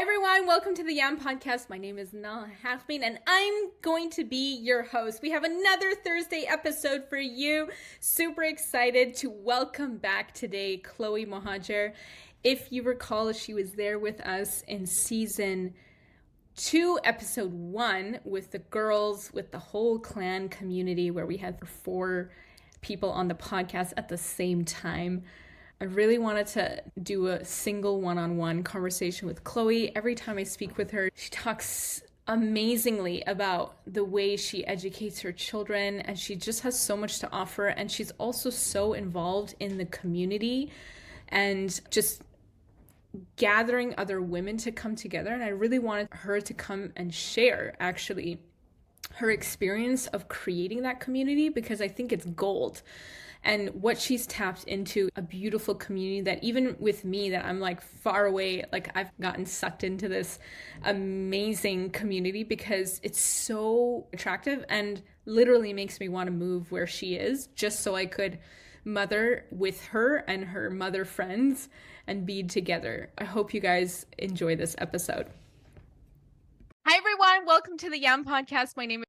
everyone, welcome to the YAM Podcast. My name is Nala Halfmain and I'm going to be your host. We have another Thursday episode for you. Super excited to welcome back today Chloe Mohajeer. If you recall, she was there with us in season 2, episode 1 with the girls, with the whole clan community where we had 4 people on the podcast at the same time. I really wanted to do a single one-on-one conversation with Chloe. Every time I speak with her, she talks amazingly about the way she educates her children, and she just has so much to offer. And she's also so involved in the community and just gathering other women to come together. And I really wanted her to come and share, actually, her experience of creating that community, because I think it's gold. And what she's tapped into, a beautiful community that even with me, that I'm like far away, like I've gotten sucked into this amazing community because it's so attractive and literally makes me want to move where she is just so I could mother with her and her mother friends and be together. I hope you guys enjoy this episode. Hi, everyone. Welcome to the YAM Podcast. My name is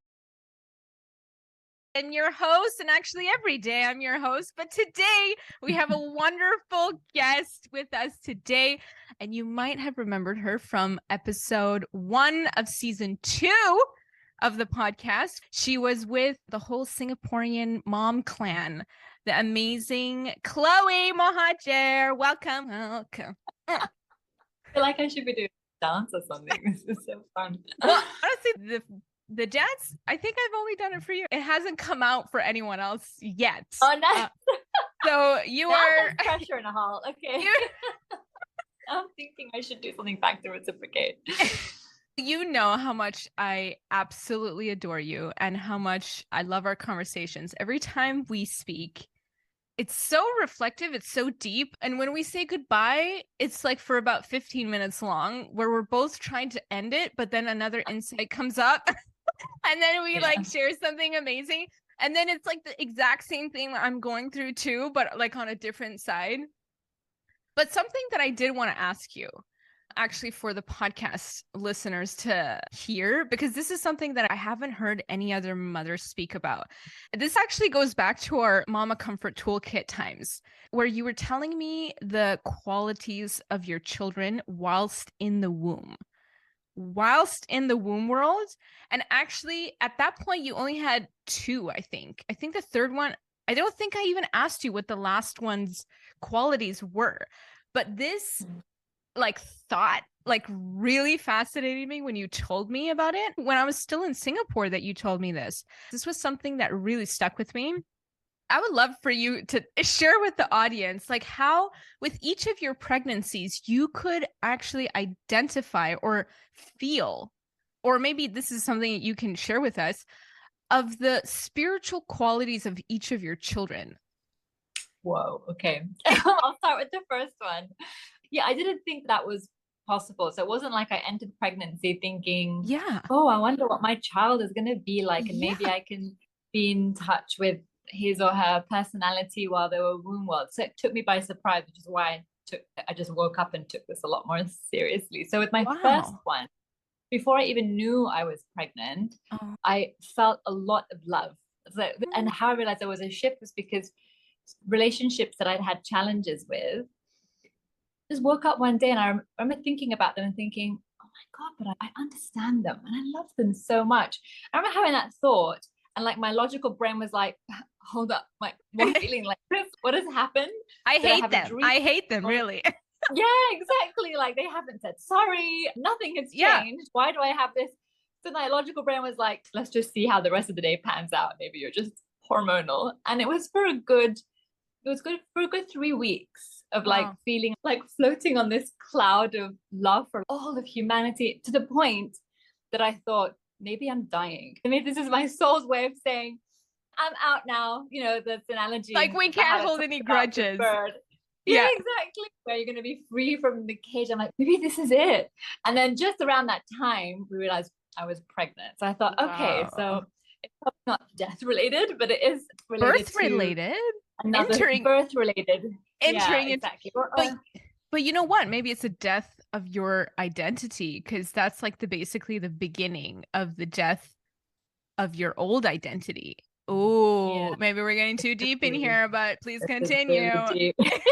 and your host, and actually every day I'm your host, but today we have a wonderful guest with us today, and you might have remembered her from episode 1 of season 2 of the podcast. She was with the whole Singaporean mom clan, the amazing Chloe Mohajeer. Welcome. I feel like I should be doing dance or something. This is so fun. Well, honestly, the dance, I think I've only done it for you. It hasn't come out for anyone else yet. Oh, nice. So you are pressure and a halt. Okay. I'm thinking I should do something back to reciprocate. You know how much I absolutely adore you and how much I love our conversations. Every time we speak, it's so reflective, it's so deep. And when we say goodbye, it's like for about 15 minutes long, where we're both trying to end it, but then another insight comes up. And then we like share something amazing. And then it's like the exact same thing that I'm going through too, but like on a different side. But something that I did want to ask you, actually, for the podcast listeners to hear, because this is something that I haven't heard any other mother speak about. This actually goes back to our Mama Comfort Toolkit times, where you were telling me the qualities of your children whilst in the womb world. And actually at that point you only had 2. I think the third one, I don't think I even asked you what the last one's qualities were, but this like thought like really fascinated me when you told me about it when I was still in Singapore, that you told me this was something that really stuck with me. I would love for you to share with the audience, like how with each of your pregnancies, you could actually identify or feel, or maybe this is something you can share with us, of the spiritual qualities of each of your children. Whoa. Okay. I'll start with the first one. Yeah, I didn't think that was possible. So it wasn't like I entered pregnancy thinking, oh, I wonder what my child is going to be like. And maybe I can be in touch with his or her personality while they were womb world. So it took me by surprise, which is why I just woke up and took this a lot more seriously. So with my first one, before I even knew I was pregnant, I felt a lot of love. So, and how I realized there was a shift was because relationships that I'd had challenges with, just woke up one day and I remember thinking about them and thinking, oh my God, but I understand them and I love them so much. I remember having that thought, and like my logical brain was like, hold up, like what feeling like this? What has happened? I hate them, really. Yeah, exactly. Like they haven't said sorry. Nothing has changed. Why do I have this? So my logical brain was like, let's just see how the rest of the day pans out. Maybe you're just hormonal. And it was good for a good 3 weeks of like feeling like floating on this cloud of love for all of humanity, to the point that I thought, maybe I'm dying. I mean, this is my soul's way of saying, I'm out now. You know, that's an analogy. Like we can't hold any grudges. Yeah, exactly. Where you're going to be free from the cage. I'm like, maybe this is it. And then just around that time, we realized I was pregnant. So I thought, okay, so it's probably not death related, but it is related. Birth related? Birth related. Entering. Exactly. But you know what? Maybe it's a death of your identity, because that's like basically the beginning of the death of your old identity. Oh, maybe we're getting too deep in here, but please continue. Really it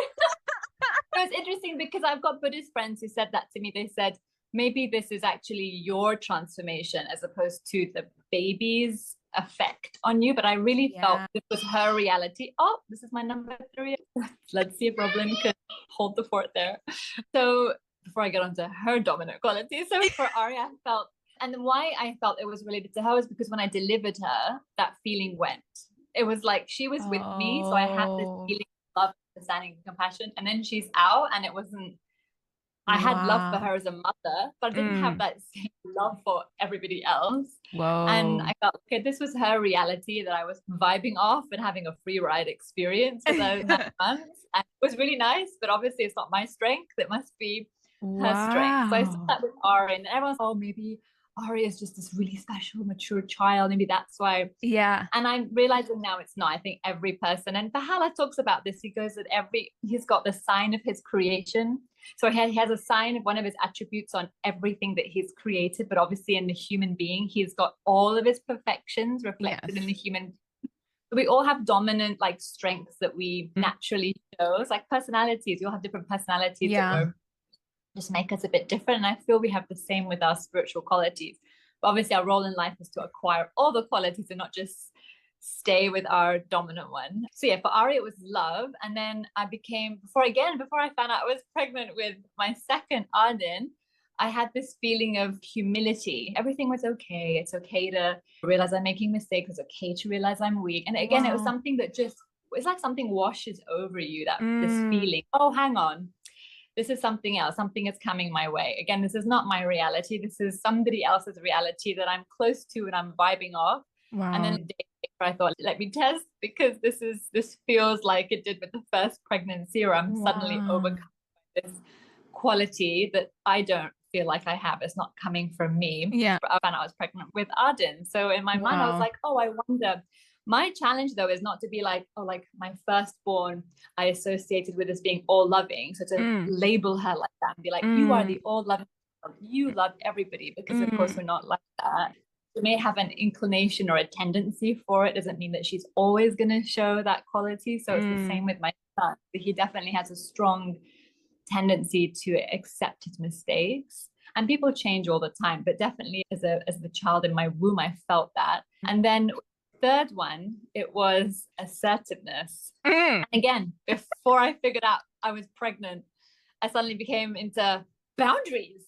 was interesting because I've got Buddhist friends who said that to me. They said, maybe this is actually your transformation as opposed to the baby's effect on you. But I really felt this was her reality. Oh, this is my number 3. Let's see if Roblyn can hold the fort there. So before I get onto her dominant quality, so for Ari, I felt, and why I felt it was related to her was because when I delivered her, that feeling went. It was like she was with me, so I had this feeling of love, understanding, and compassion, and then she's out, and it wasn't. I had love for her as a mother, but I didn't have that same love for everybody else. And I felt, okay, this was her reality that I was vibing off and having a free ride experience for those 9 months. And it was really nice, but obviously it's not my strength. It must be her strength. So I saw that with Ari, and everyone's, oh, maybe Ari is just this really special, mature child. Maybe that's why. Yeah. And I'm realizing now it's not. I think every person, and Bahala talks about this. He goes that he's got the sign of his creation. So he has a sign of one of his attributes on everything that he's created, but obviously in the human being, he's got all of his perfections reflected in the human. We all have dominant like strengths that we naturally show. It's like personalities. We all have different personalities that just make us a bit different. And I feel we have the same with our spiritual qualities. But obviously our role in life is to acquire all the qualities and not just stay with our dominant one. So yeah, for Ari, it was love. And then I became, before I found out I was pregnant with my second Arden, I had this feeling of humility. Everything was okay. It's okay to realize I'm making mistakes. It's okay to realize I'm weak. And again, it was something that just, it's like something washes over you, that this feeling, oh, hang on. This is something else. Something is coming my way. Again, this is not my reality. This is somebody else's reality that I'm close to and I'm vibing off. And then a day later, I thought, let me test, because this feels like it did with the first pregnancy, where I'm suddenly overcome by this quality that I don't feel like I have. It's not coming from me. Yeah. I found out I was pregnant with Arden. So in my mind, I was like, oh, I wonder. My challenge, though, is not to be like, oh, like my firstborn, I associated with as being all loving. So to label her like that and be like, you are the all loving, you love everybody, because of course we're not like that. We may have an inclination or a tendency for it. Doesn't mean that she's always going to show that quality. So it's the same with my son. He definitely has a strong tendency to accept his mistakes. And people change all the time, but definitely as the child in my womb, I felt that. And then third one, it was assertiveness. And again, before I figured out I was pregnant, I suddenly became into boundaries.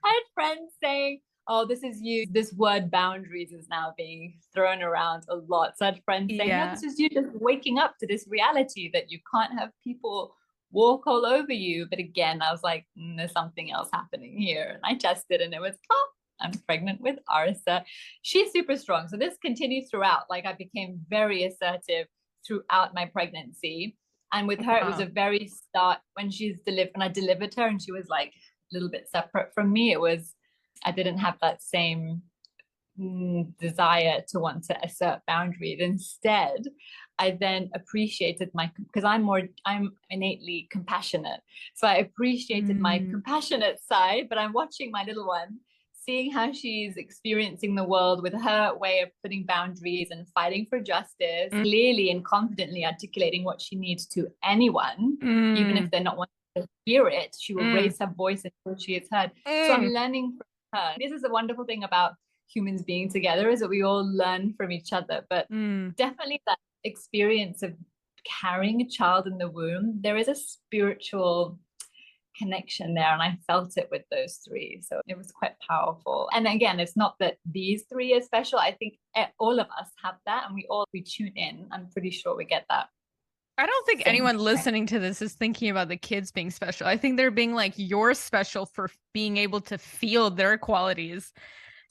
I had friends saying, oh, this is you. This word boundaries is now being thrown around a lot. So I had friends saying, no, this is you just waking up to this reality that you can't have people walk all over you. But again, I was like, there's something else happening here. And I tested, and it was, oh, I'm pregnant with Arisa. She's super strong. So this continued throughout. Like I became very assertive throughout my pregnancy. And with her, it was a very start when I delivered her and she was like a little bit separate from me. I didn't have that same desire to want to assert boundaries. Instead, I then appreciated because I'm innately compassionate. So I appreciated my compassionate side, but I'm watching my little one, seeing how she's experiencing the world with her way of putting boundaries and fighting for justice, clearly and confidently articulating what she needs to anyone, even if they're not wanting to hear it. She will raise her voice until she is heard. So I'm learning from her. This is the wonderful thing about humans being together, is that we all learn from each other. But definitely that experience of carrying a child in the womb, there is a spiritual connection there, and I felt it with those 3. So it was quite powerful. And again, it's not that these 3 are special. I think all of us have that, and we tune in. I'm pretty sure we get that. I don't think anyone listening to this is thinking about the kids being special. I think they're being like, you're special for being able to feel their qualities.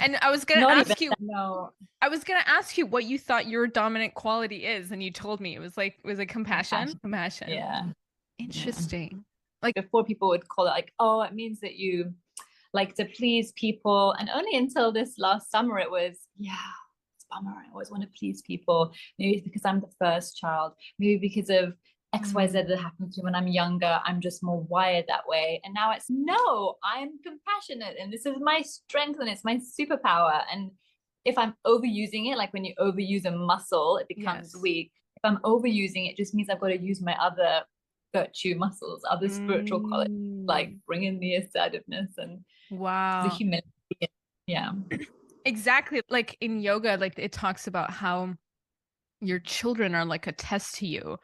And I was going to ask you, what you thought your dominant quality is. And you told me was it compassion? Compassion. Yeah. Interesting. Yeah. Like before, people would call it like, oh, it means that you like to please people. And only until this last summer, it was, it's a bummer. I always want to please people. Maybe it's because I'm the first child. Maybe because of XYZ that happened to me when I'm younger. I'm just more wired that way. And now it's, no, I'm compassionate and this is my strength and it's my superpower. And if I'm overusing it, like when you overuse a muscle, it becomes weak. If I'm overusing it, it just means I've got to use my other virtue muscles, other spiritual qualities, like bring in the assertiveness and the humility. Yeah. Exactly. Like in yoga, like it talks about how your children are like a test to you.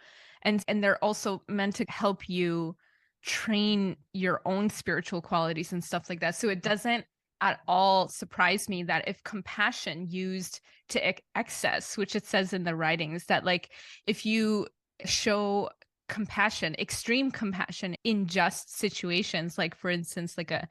And they're also meant to help you train your own spiritual qualities and stuff like that. So it doesn't at all surprise me that if compassion used to excess, which it says in the writings, that like if you show compassion, extreme compassion in just situations, like for instance, like I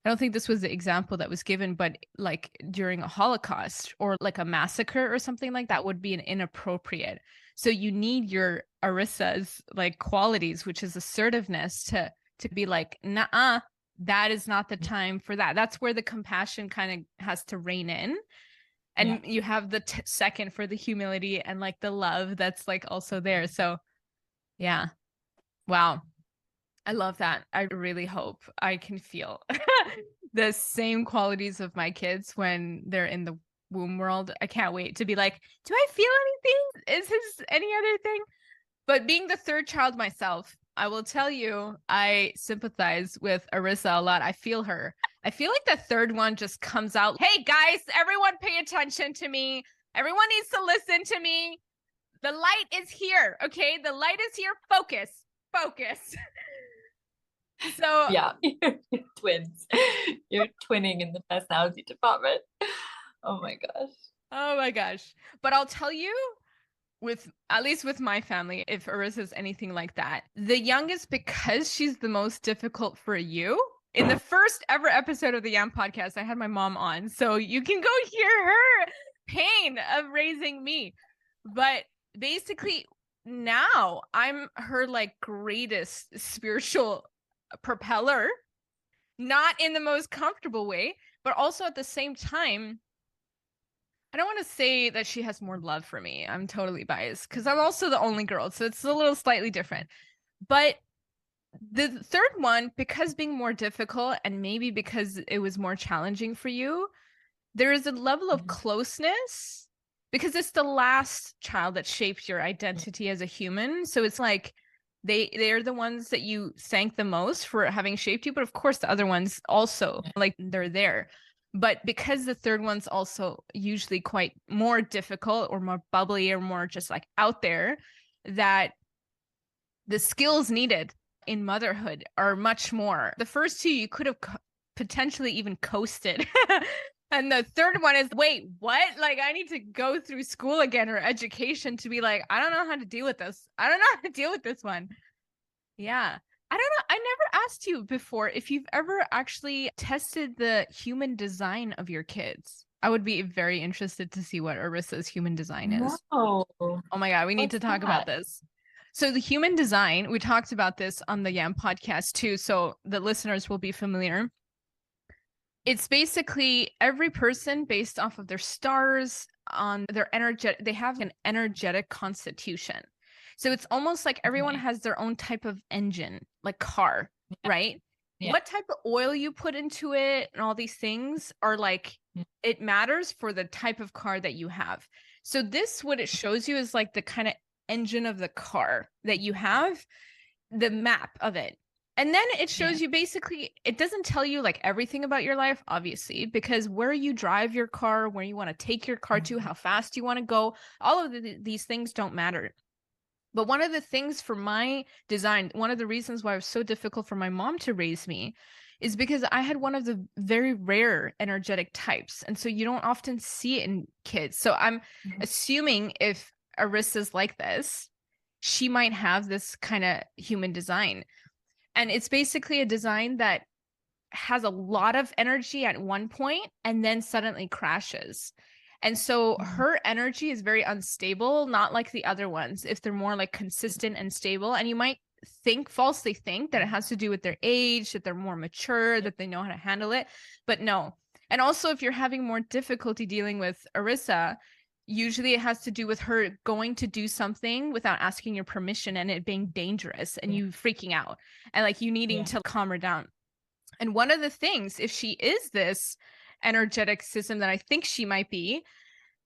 don't think this was the example that was given, but like during a Holocaust or like a massacre or something like that would be an inappropriate. So you need your Arissa's like qualities, which is assertiveness, to be like, nah, that is not the time for that. That's where the compassion kind of has to rein in. And you have the second for the humility and like the love that's like also there. So yeah. Wow. I love that. I really hope I can feel the same qualities of my kids when they're in the womb world. I can't wait to be like, do I feel anything? Is this any other thing? But being the third child myself, I will tell you, I sympathize with Arissa a lot. I feel her. I feel like the third one just comes out. Hey guys, everyone pay attention to me. Everyone needs to listen to me. The light is here. Okay. The light is here. Focus. So yeah, you're twins. You're twinning in the personality department. Oh my gosh. But I'll tell you, at least with my family, if Arissa's anything like that, the youngest, because she's the most difficult for you. In the first ever episode of the YAM podcast, I had my mom on, so you can go hear her pain of raising me. But basically now I'm her like greatest spiritual propeller, not in the most comfortable way, but also at the same time, I don't want to say that she has more love for me. I'm totally biased because I'm also the only girl, so it's a little slightly different. But the third one, because being more difficult and maybe because it was more challenging for you, there is a level of closeness because it's the last child that shaped your identity as a human. So it's like they're the ones that you thank the most for having shaped you. But of course, the other ones also, like, they're there. But because the third one's also usually quite more difficult or more bubbly or more just like out there, that the skills needed in motherhood are much more. The first two, you could have potentially even coasted. And the third one is, wait, what? Like, I need to go through school again or education to be like, I don't know how to deal with this. I don't know how to deal with this one. Yeah. I don't know. I never asked you before if you've ever actually tested the human design of your kids. I would be very interested to see what Arissa's human design is. No. Oh my God, we need to talk about this. So the human design, we talked about this on the YAM podcast too, so the listeners will be familiar. It's basically every person based off of their stars, on their energetic, they have an energetic constitution. So it's almost like everyone has their own type of engine, like car, right? Yeah. What type of oil you put into it and all these things are like, it matters for the type of car that you have. So this, what it shows you is like the kind of engine of the car that you have, the map of it. And then it shows you basically, it doesn't tell you like everything about your life, obviously, because where you drive your car, where you want to take your car to, how fast you want to go, all of these things don't matter. But one of the things for my design, one of the reasons why it was so difficult for my mom to raise me is because I had one of the very rare energetic types. And so you don't often see it in kids. So I'm assuming if Arissa's like this, she might have this kind of human design. And it's basically a design that has a lot of energy at one point and then suddenly crashes. And so her energy is very unstable, not like the other ones, if they're more like consistent and stable. And you might falsely think that it has to do with their age, that they're more mature, that they know how to handle it. But no. And also, if you're having more difficulty dealing with Arissa, Usually it has to do with her going to do something without asking your permission and it being dangerous and you freaking out and like you needing to calm her down. And one of the things, if she is this energetic system that I think she might be,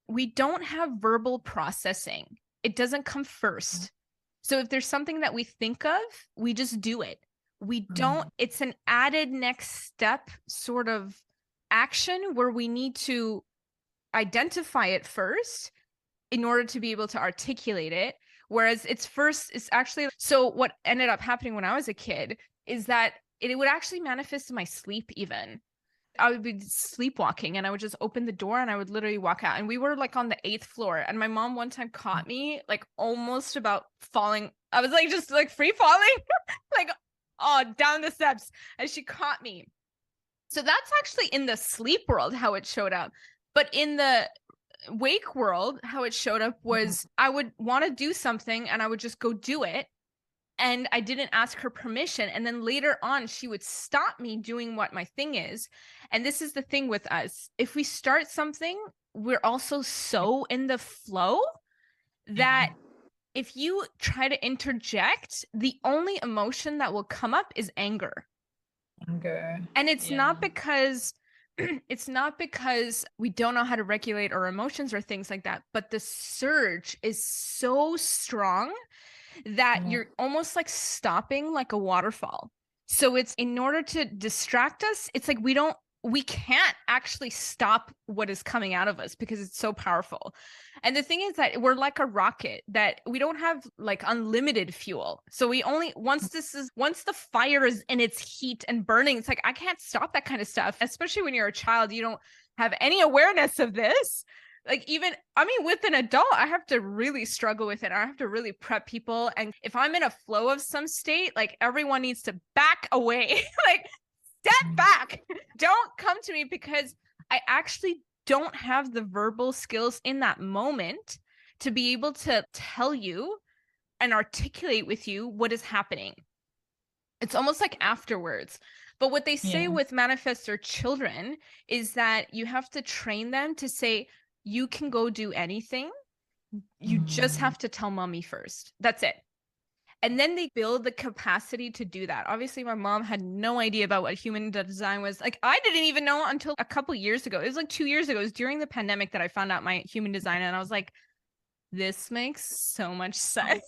we don't have verbal processing. It doesn't come first. So if there's something that we think of, we just do it. We don't, it's an added next step sort of action where we need to identify it first in order to be able to articulate it. Whereas it's actually, so what ended up happening when I was a kid is that it would actually manifest in my sleep even. I would be sleepwalking and I would just open the door and I would literally walk out. And we were like on the 8th floor. And my mom one time caught me like almost about falling. I was like just like free falling, like down the steps. And she caught me. So that's actually in the sleep world how it showed up. But in the wake world, how it showed up was I would want to do something and I would just go do it. And I didn't ask her permission. And then later on, she would stop me doing what my thing is. And this is the thing with us. If we start something, we're also so in the flow that if you try to interject, the only emotion that will come up is anger. And it's not because we don't know how to regulate our emotions or things like that, but the surge is so strong that you're almost like stopping like a waterfall. So it's in order to distract us, it's like we can't actually stop what is coming out of us because it's so powerful. And the thing is that we're like a rocket, that we don't have like unlimited fuel. So we only, once the fire is in its heat and burning, it's like, I can't stop that kind of stuff. Especially when you're a child, you don't have any awareness of this. Like with an adult, I have to really struggle with it. I have to really prep people. And if I'm in a flow of some state, like everyone needs to back away, like step back. Don't come to me because I actually don't have the verbal skills in that moment to be able to tell you and articulate with you what is happening. It's almost like afterwards. But what they say with manifestor children is that you have to train them to say, you can go do anything. You just have to tell mommy first. That's it. And then they build the capacity to do that. Obviously, my mom had no idea about what human design was. Like, I didn't even know until a couple years ago. It was like 2 years ago. It was during the pandemic that I found out my human design. And I was like, this makes so much sense.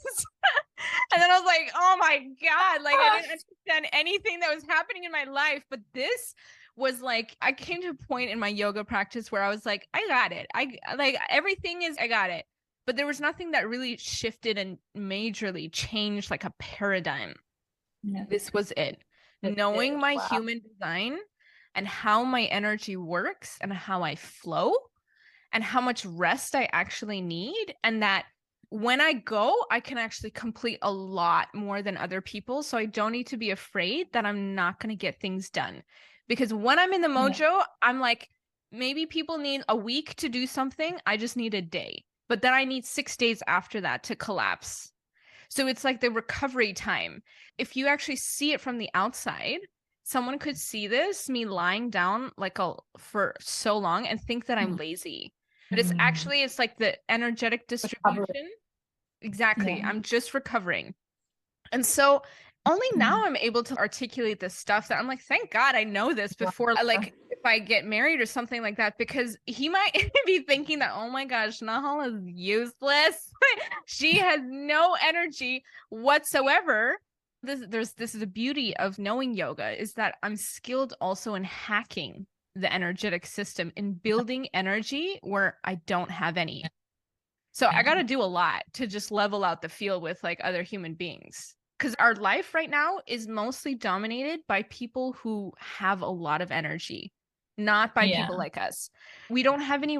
And then I was like, oh my God, like I didn't understand anything that was happening in my life. But this was like, I came to a point in my yoga practice where I was like, I got it. I got it. But there was nothing that really shifted and majorly changed like a paradigm. Yeah. This was it. Knowing my human design and how my energy works and how I flow and how much rest I actually need. And that when I go, I can actually complete a lot more than other people. So I don't need to be afraid that I'm not going to get things done. Because when I'm in the mojo, I'm like, maybe people need a week to do something. I just need a day. But then I need 6 days after that to collapse. So it's like the recovery time. If you actually see it from the outside, someone could see this, me lying down like for so long and think that I'm lazy. But it's actually, it's like the energetic distribution. Exactly. Yeah. I'm just recovering. And so only now I'm able to articulate this stuff that I'm like, thank God I know this before, like if I get married or something like that, because he might be thinking that, oh my gosh, Nahal is useless. She has no energy whatsoever. This is the beauty of knowing yoga, is that I'm skilled also in hacking the energetic system, in building energy where I don't have any. So I got to do a lot to just level out the field with like other human beings. Because our life right now is mostly dominated by people who have a lot of energy, not by people like us. We don't have any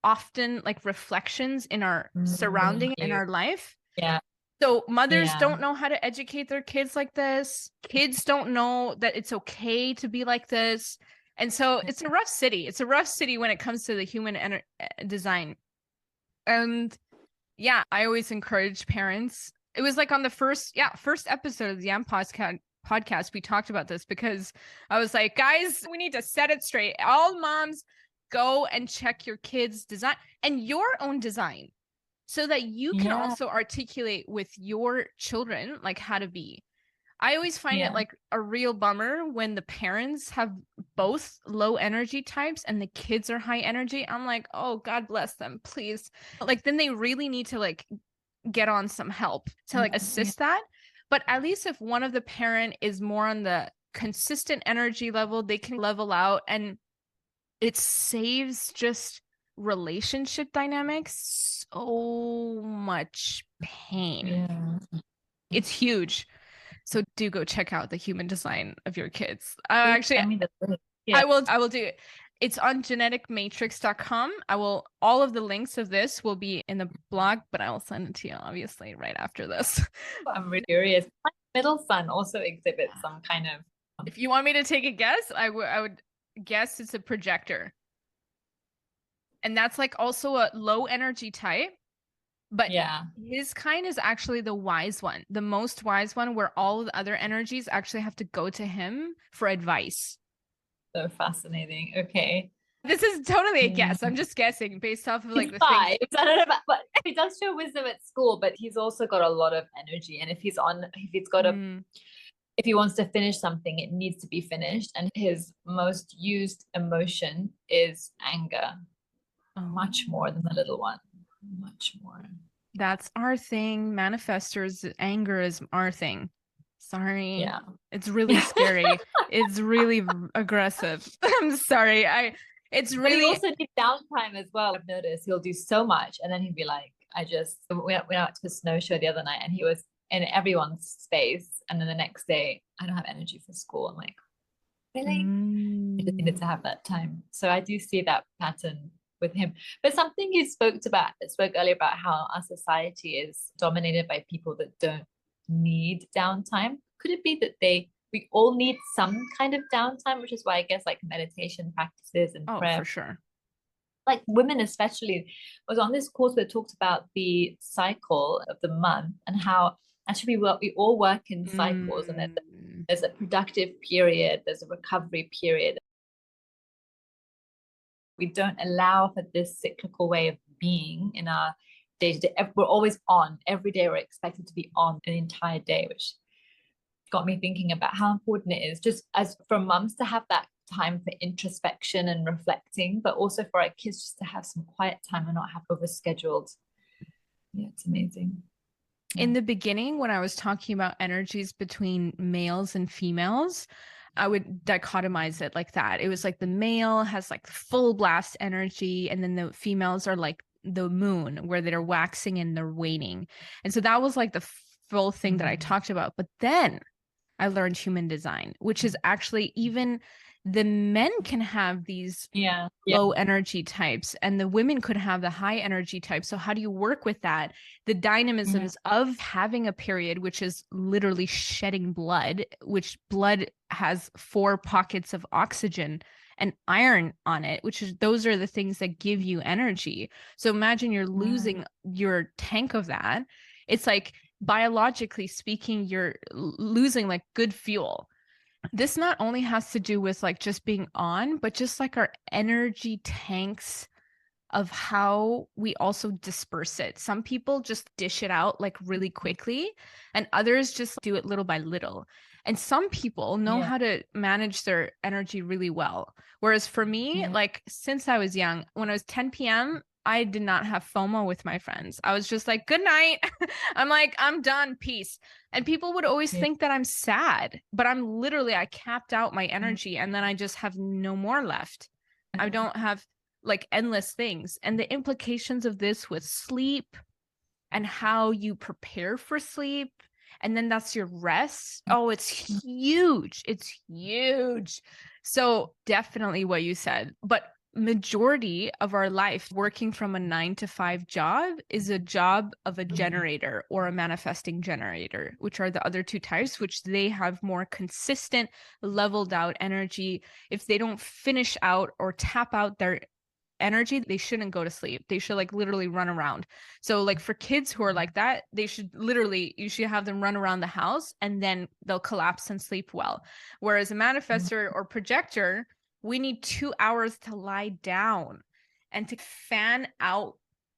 often like reflections in our surrounding in our life. Yeah. So mothers don't know how to educate their kids like this. Kids don't know that it's okay to be like this. And so it's a rough city. It's a rough city when it comes to the human design. And yeah, I always encourage parents. It was like on the first episode of the YAM podcast, we talked about this because I was like, guys, we need to set it straight. All moms go and check your kids' design and your own design so that you can also articulate with your children like how to be. I always find it like a real bummer when the parents have both low energy types and the kids are high energy. I'm like, oh, God bless them, please. Like, then they really need to like get on some help to like assist that. But at least if one of the parent is more on the consistent energy level, they can level out, and it saves just relationship dynamics so much pain. Yeah. It's huge. So do go check out the human design of your kids. Actually, I will do it. It's on geneticmatrix.com. All of the links of this will be in the blog, but I will send it to you obviously right after this. I'm really curious. My middle son also exhibits some kind of. If you want me to take a guess, I would guess it's a projector. And that's like also a low energy type. But his kind is actually the wise one, the most wise one, where all of the other energies actually have to go to him for advice. So fascinating. Okay. This is totally a guess. I'm just guessing based off of like the things. I don't know about, but he does show wisdom at school, but he's also got a lot of energy. And if he wants to finish something, it needs to be finished. And his most used emotion is anger. Much more than the little one. Much more. That's our thing. Manifestors, anger is our thing. Sorry. Yeah. It's really scary. It's really aggressive. I'm sorry. It's really. But he also needs downtime as well. I've noticed he'll do so much, and then he'd be like, we went out to a snow show the other night, and he was in everyone's space, and then the next day, I don't have energy for school. I'm like, really? I just needed to have that time. So I do see that pattern with him. But something you spoke earlier about how our society is dominated by people that don't need downtime. Could it be that we all need some kind of downtime, which is why I guess like meditation practices and prayer, for sure, like women especially. I was on this course where it talked about the cycle of the month and how actually we all work in cycles, and there's a productive period, there's a recovery period. We don't allow for this cyclical way of being in our day-to-day. We're always on. Every day we're expected to be on an entire day, which got me thinking about how important it is just as for mums to have that time for introspection and reflecting, but also for our kids just to have some quiet time and not have overscheduled. Yeah, it's amazing. In the beginning, when I was talking about energies between males and females, I would dichotomize it like that. It was like the male has like full blast energy, and then the females are like the moon, where they're waxing and they're waning. And so that was like the full thing that I talked about. But then I learned human design, which is actually even the men can have these low energy types, and the women could have the high energy type. So how do you work with that? The dynamisms of having a period, which is literally shedding blood, which blood has 4 pockets of oxygen and iron on it, those are the things that give you energy. So imagine you're losing your tank of that. It's like biologically speaking, you're losing like good fuel. This not only has to do with like just being on, but just like our energy tanks of how we also disperse it. Some people just dish it out like really quickly, and others just do it little by little. And some people know how to manage their energy really well. Whereas for me, like since I was young, when it was 10 p.m., I did not have FOMO with my friends. I was just like, good night. I'm like, I'm done. Peace. And people would always think that I'm sad, but I capped out my energy, and then I just have no more left. I don't have like endless things. And the implications of this with sleep and how you prepare for sleep, and then that's your rest. Oh, it's huge. It's huge. So definitely what you said, but majority of our life working from a 9-to-5 job is a job of a generator or a manifesting generator, which are the other 2 types, which they have more consistent, leveled out energy. If they don't finish out or tap out their energy, they shouldn't go to sleep. They should like literally run around. So like for kids who are like that, you should have them run around the house, and then they'll collapse and sleep well. Whereas a manifestor or projector we need 2 hours to lie down and to fan out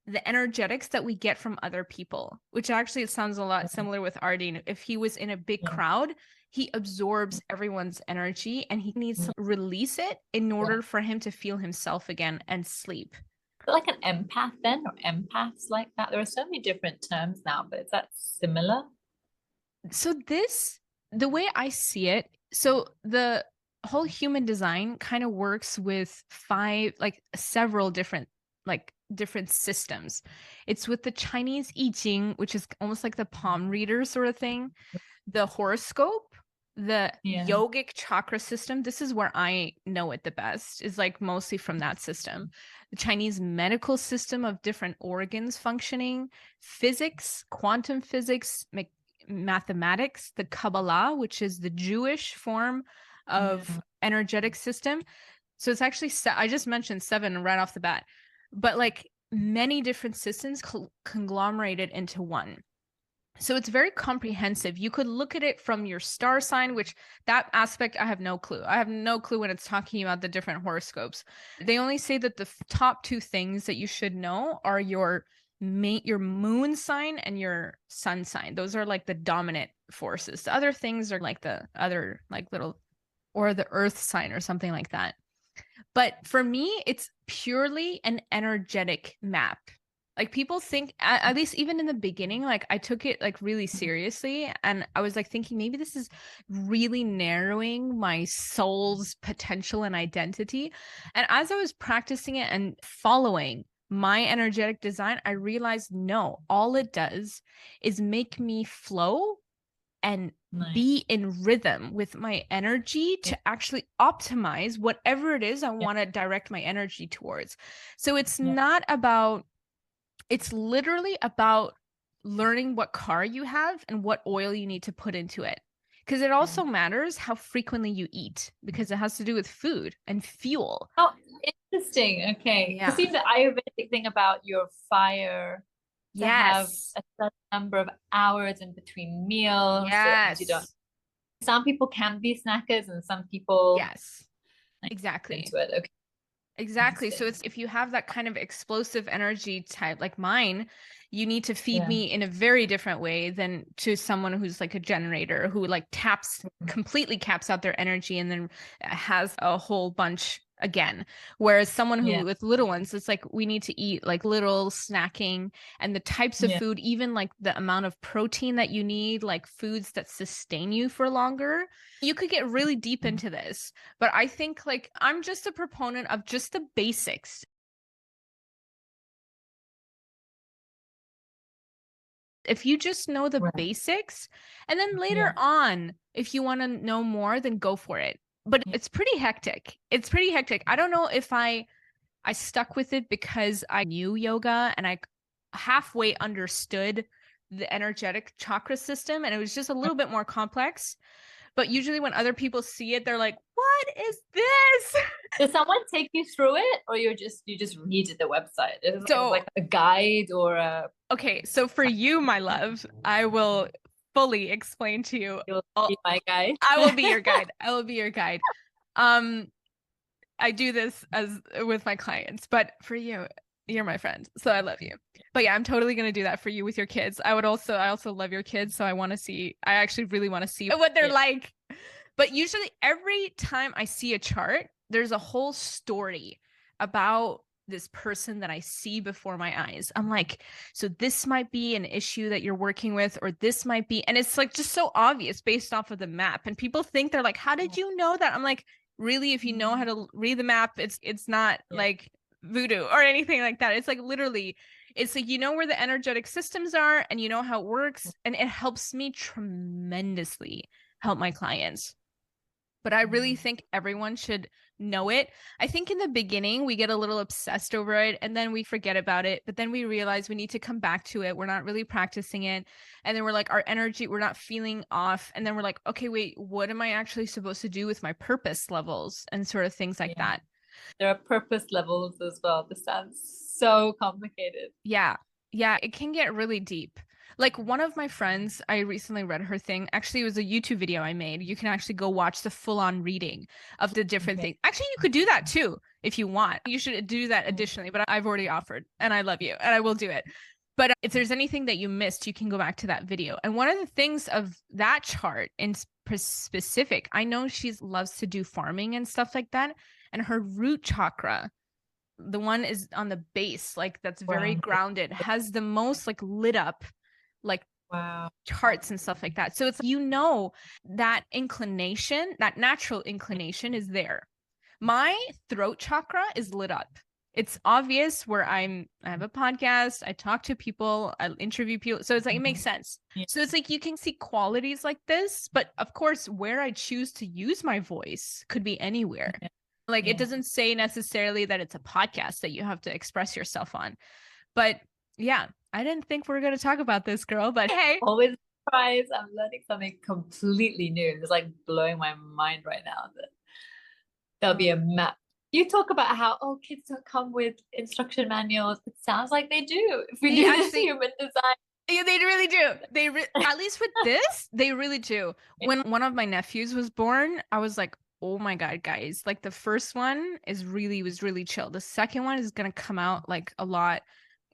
the energetics that we get from other people, which actually it sounds a lot similar with Ardeen. If he was in a big crowd, he absorbs everyone's energy and he needs to release it in order for him to feel himself again and sleep. Like an empath then, or empaths like that? There are so many different terms now, but is that similar? So the way I see it, so the whole human design kind of works with several different systems. It's with the Chinese I Ching, which is almost like the palm reader sort of thing, the horoscope, the yogic chakra system. This is where I know it the best, is like mostly from that system. The Chinese medical system of different organs functioning, physics, quantum physics, mathematics, the Kabbalah, which is the Jewish form of energetic system. So it's actually, I just mentioned 7 right off the bat, but like many different systems conglomerated into one. So it's very comprehensive. You could look at it from your star sign, which that aspect, I have no clue. I have no clue when it's talking about the different horoscopes. They only say that the top 2 things that you should know are your moon sign and your sun sign. Those are like the dominant forces. The other things are like the other like little, or the earth sign or something like that. But for me, it's purely an energetic map. Like people think, at least even in the beginning, like I took it like really seriously. And I was like thinking maybe this is really narrowing my soul's potential and identity. And as I was practicing it and following my energetic design, I realized no, all it does is make me flow and be in rhythm with my energy to actually optimize whatever it is I want to direct my energy towards. So it's not about, it's literally about learning what car you have and what oil you need to put into it. Because it also matters how frequently you eat, because it has to do with food and fuel. Oh, interesting. Okay. To see the Ayurvedic thing about your fire, to have a certain number of hours in between meals. Yes. You don't. Some people can be snackers and some people. Yes. Exactly. Into it. Okay. Exactly. So it's, if you have that kind of explosive energy type like mine, you need to feed me in a very different way than to someone who's like a generator who like completely caps out their energy and then has a whole bunch again. Whereas someone who with little ones, it's like we need to eat like little snacking, and the types of food, even like the amount of protein that you need, like foods that sustain you for longer. You could get really deep into this, but I think like I'm just a proponent of just the basics. If you just know the basics, and then later on, if you want to know more, then go for it. But it's pretty hectic. It's pretty hectic. I don't know if I stuck with it because I knew yoga and I halfway understood the energetic chakra system, and it was just a little bit more complex. But usually when other people see it, they're like, what is this? Did someone take you through it, or you just read the website? Is it like a guide or a... Okay, so for you, my love, I will fully explain to you. You'll be my guide. I will be your guide. I will be your guide. I do this as with my clients, but for you, you're my friend, so I love you. But yeah, I'm totally going to do that for you with your kids. I also love your kids, so I actually really want to see what they're like. But usually every time I see a chart, there's a whole story about this person that I see before my eyes. I'm like, so this might be an issue that you're working with, or this might be, and it's like just so obvious based off of the map. And people think, they're like, how did you know that? I'm like, really, if you know how to read the map, it's not like voodoo or anything like that. It's like literally, it's like, you know where the energetic systems are and you know how it works, and it helps me tremendously help my clients. But I really think everyone should know it. I think in the beginning we get a little obsessed over it and then we forget about it, but then we realize we need to come back to it. We're not really practicing it, and then we're like, our energy, we're not feeling off, and then we're like, okay, wait, what am I actually supposed to do with my purpose levels and sort of things like that. There are purpose levels as well. This sounds so complicated. Yeah, it can get really deep. Like one of my friends, I recently read her thing. Actually, it was a YouTube video I made. You can actually go watch the full-on reading of the different things. Actually, you could do that too if you want. You should do that additionally, but I've already offered and I love you and I will do it. But if there's anything that you missed, you can go back to that video. And one of the things of that chart in specific, I know she loves to do farming and stuff like that. And her root chakra, the one is on the base, like that's very grounded, has the most like lit up like charts and stuff like that. So it's, you know, that inclination, that natural inclination is there. My throat chakra is lit up. It's obvious where I have a podcast, I talk to people, I interview people. So it's like, it makes sense. Yeah. So it's like, you can see qualities like this, but of course, where I choose to use my voice could be anywhere. Yeah. Like, it doesn't say necessarily that it's a podcast that you have to express yourself on. But yeah, I didn't think we were going to talk about this, girl, but hey. Always surprised. I'm learning something completely new. It's like blowing my mind right now that there'll be a map. You talk about how, kids don't come with instruction manuals. It sounds like they do. If we do this human design. Yeah, they really do. At least with this, they really do. When one of my nephews was born, I was like, oh my God, guys, like the first one was really chill. The second one is going to come out like a lot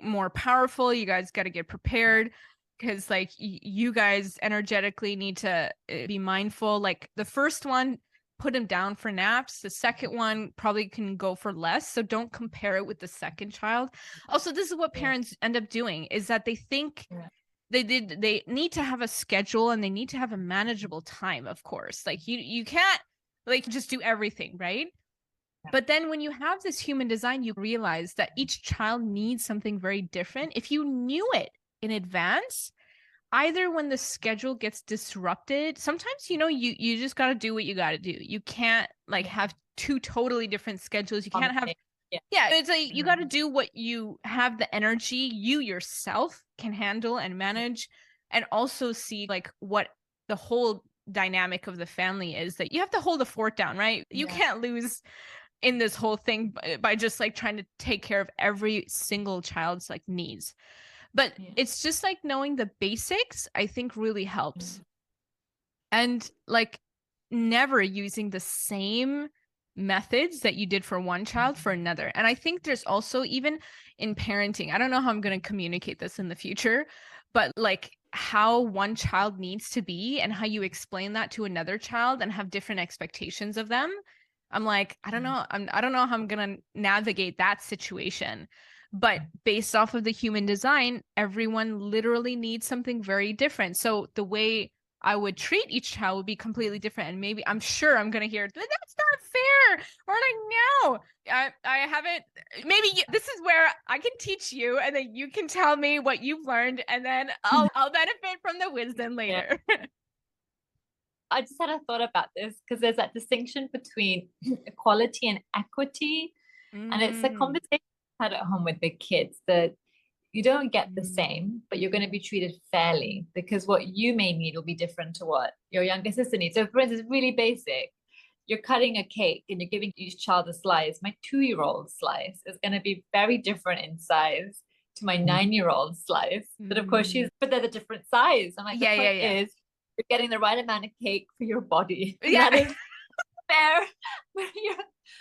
more powerful. You guys got to get prepared because like you guys energetically need to be mindful. Like the first one, put him down for naps. The second one probably can go for less. So don't compare it with the second child. Also, this is what parents end up doing, is that they think they need to have a schedule and they need to have a manageable time, of course. Like you can't like just do everything, right? But then when you have this human design, you realize that each child needs something very different. If you knew it in advance, either when the schedule gets disrupted, sometimes, you know, you just got to do what you got to do. You can't like have two totally different schedules. You can't have, it's like, you got to do what you have the energy you yourself can handle and manage, and also see like what the whole dynamic of the family is, that you have to hold the fort down, right? You can't lose in this whole thing by just like trying to take care of every single child's like needs. But it's just like knowing the basics, I think really helps. And like never using the same methods that you did for one child for another. And I think there's also, even in parenting, I don't know how I'm going to communicate this in the future, but like how one child needs to be and how you explain that to another child and have different expectations of them. I'm like, I don't know. I don't know how I'm going to navigate that situation. But based off of the human design, everyone literally needs something very different. So the way I would treat each child would be completely different. And maybe, I'm sure I'm going to hear, that's not fair. Or like, no, I haven't. Maybe this is where I can teach you and then you can tell me what you've learned. And then I'll benefit from the wisdom later. I just had a thought about this because there's that distinction between equality and equity. And it's a conversation I had at home with the kids, that you don't get the same, but you're going to be treated fairly, because what you may need will be different to what your younger sister needs. So for instance, really basic, you're cutting a cake and you're giving each child a slice. My 2-year-old slice is going to be very different in size to my 9-year-old slice. But of course but they're the different size. I'm like, the point is you're getting the right amount of cake for your body. That is fair. When you're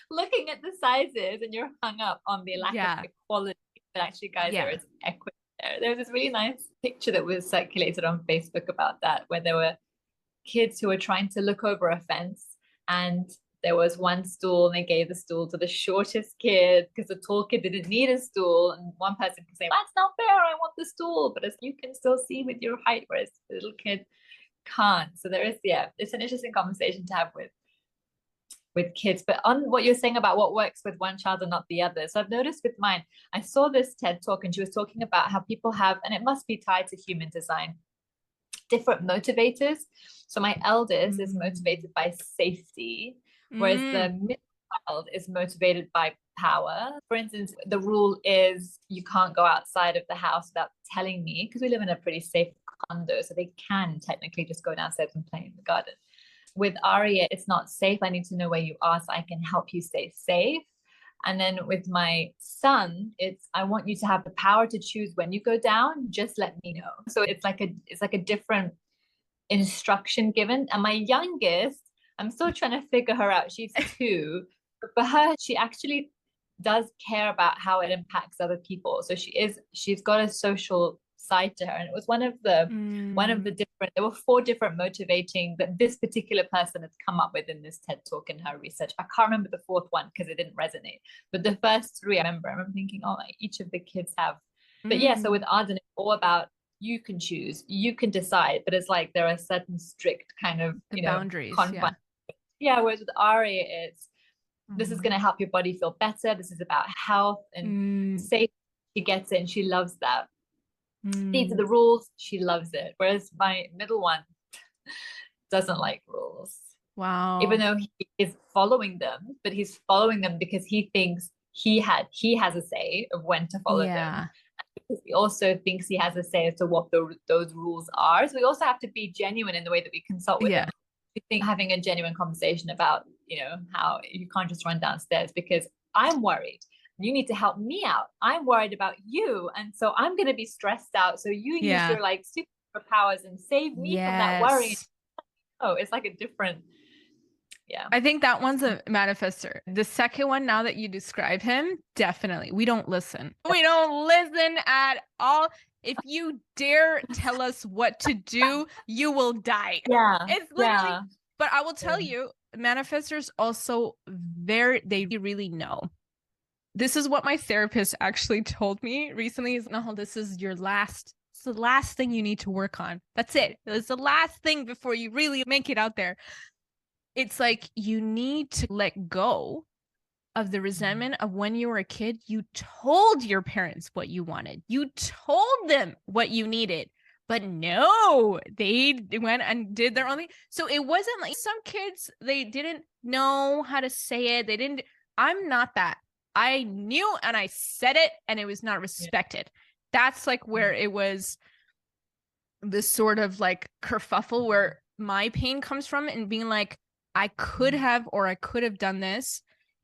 looking at the sizes and you're hung up on the lack of equality, but actually, guys, there is equity there. There was this really nice picture that was circulated on Facebook about that, where there were kids who were trying to look over a fence, and there was one stool and they gave the stool to the shortest kid because the tall kid didn't need a stool. And one person could say, that's not fair, I want the stool. But as you can still see with your height, whereas the little kid can't. So there is, it's an interesting conversation to have with kids. But on what you're saying about what works with one child and not the other. So I've noticed with mine, I saw this TED talk and she was talking about how people have, and it must be tied to human design, different motivators. So my eldest is motivated by safety, whereas the middle child is motivated by power. For instance, the rule is you can't go outside of the house without telling me, because we live in a pretty safe condo, so they can technically just go downstairs and play in the garden. With Aria, it's not safe. I need to know where you are so I can help you stay safe. And then with my son, it's, I want you to have the power to choose when you go down, just let me know. So it's like a different instruction given. And my youngest, I'm still trying to figure her out. She's 2, but for her, she actually does care about how it impacts other people. So she's got a social side to her. And it was one of the different, there were 4 different motivating that this particular person has come up with in this TED talk in her research. I can't remember the 4th one because it didn't resonate, but the first 3 I remember thinking, oh, each of the kids have. But yeah, so with Arden, it's all about, you can choose, you can decide, but it's like there are certain strict kind of boundaries. Whereas with Ari, it's this is going to help your body feel better. This is about health and safety. She gets it and she loves that. These are the rules. She loves it. Whereas my middle one doesn't like rules. Wow. Even though he is following them, but he's following them because he thinks he has a say of when to follow them. Because he also thinks he has a say as to what those rules are. So we also have to be genuine in the way that we consult with him. I think having a genuine conversation about, how you can't just run downstairs because I'm worried. You need to help me out. I'm worried about you. And so I'm going to be stressed out. So you use your like superpowers and save me from that worry. Oh, it's like a different. Yeah. I think that one's a manifester. The second one, now that you describe him, definitely. We don't listen. We don't listen at all. If you dare tell us what to do, you will die. Yeah. It's literally, but I will tell you, manifestors also they really know. This is what my therapist actually told me recently is, no, this is it's the last thing you need to work on. That's it. It's the last thing before you really make it out there. It's like you need to let go of the resentment of when you were a kid. You told your parents what you wanted. You told them what you needed. But no, they went and did their own thing. So it wasn't like some kids, they didn't know how to say it. I'm not that. I knew and I said it and it was not respected. That's like where it was this sort of like kerfuffle where my pain comes from, and being like, I could have done this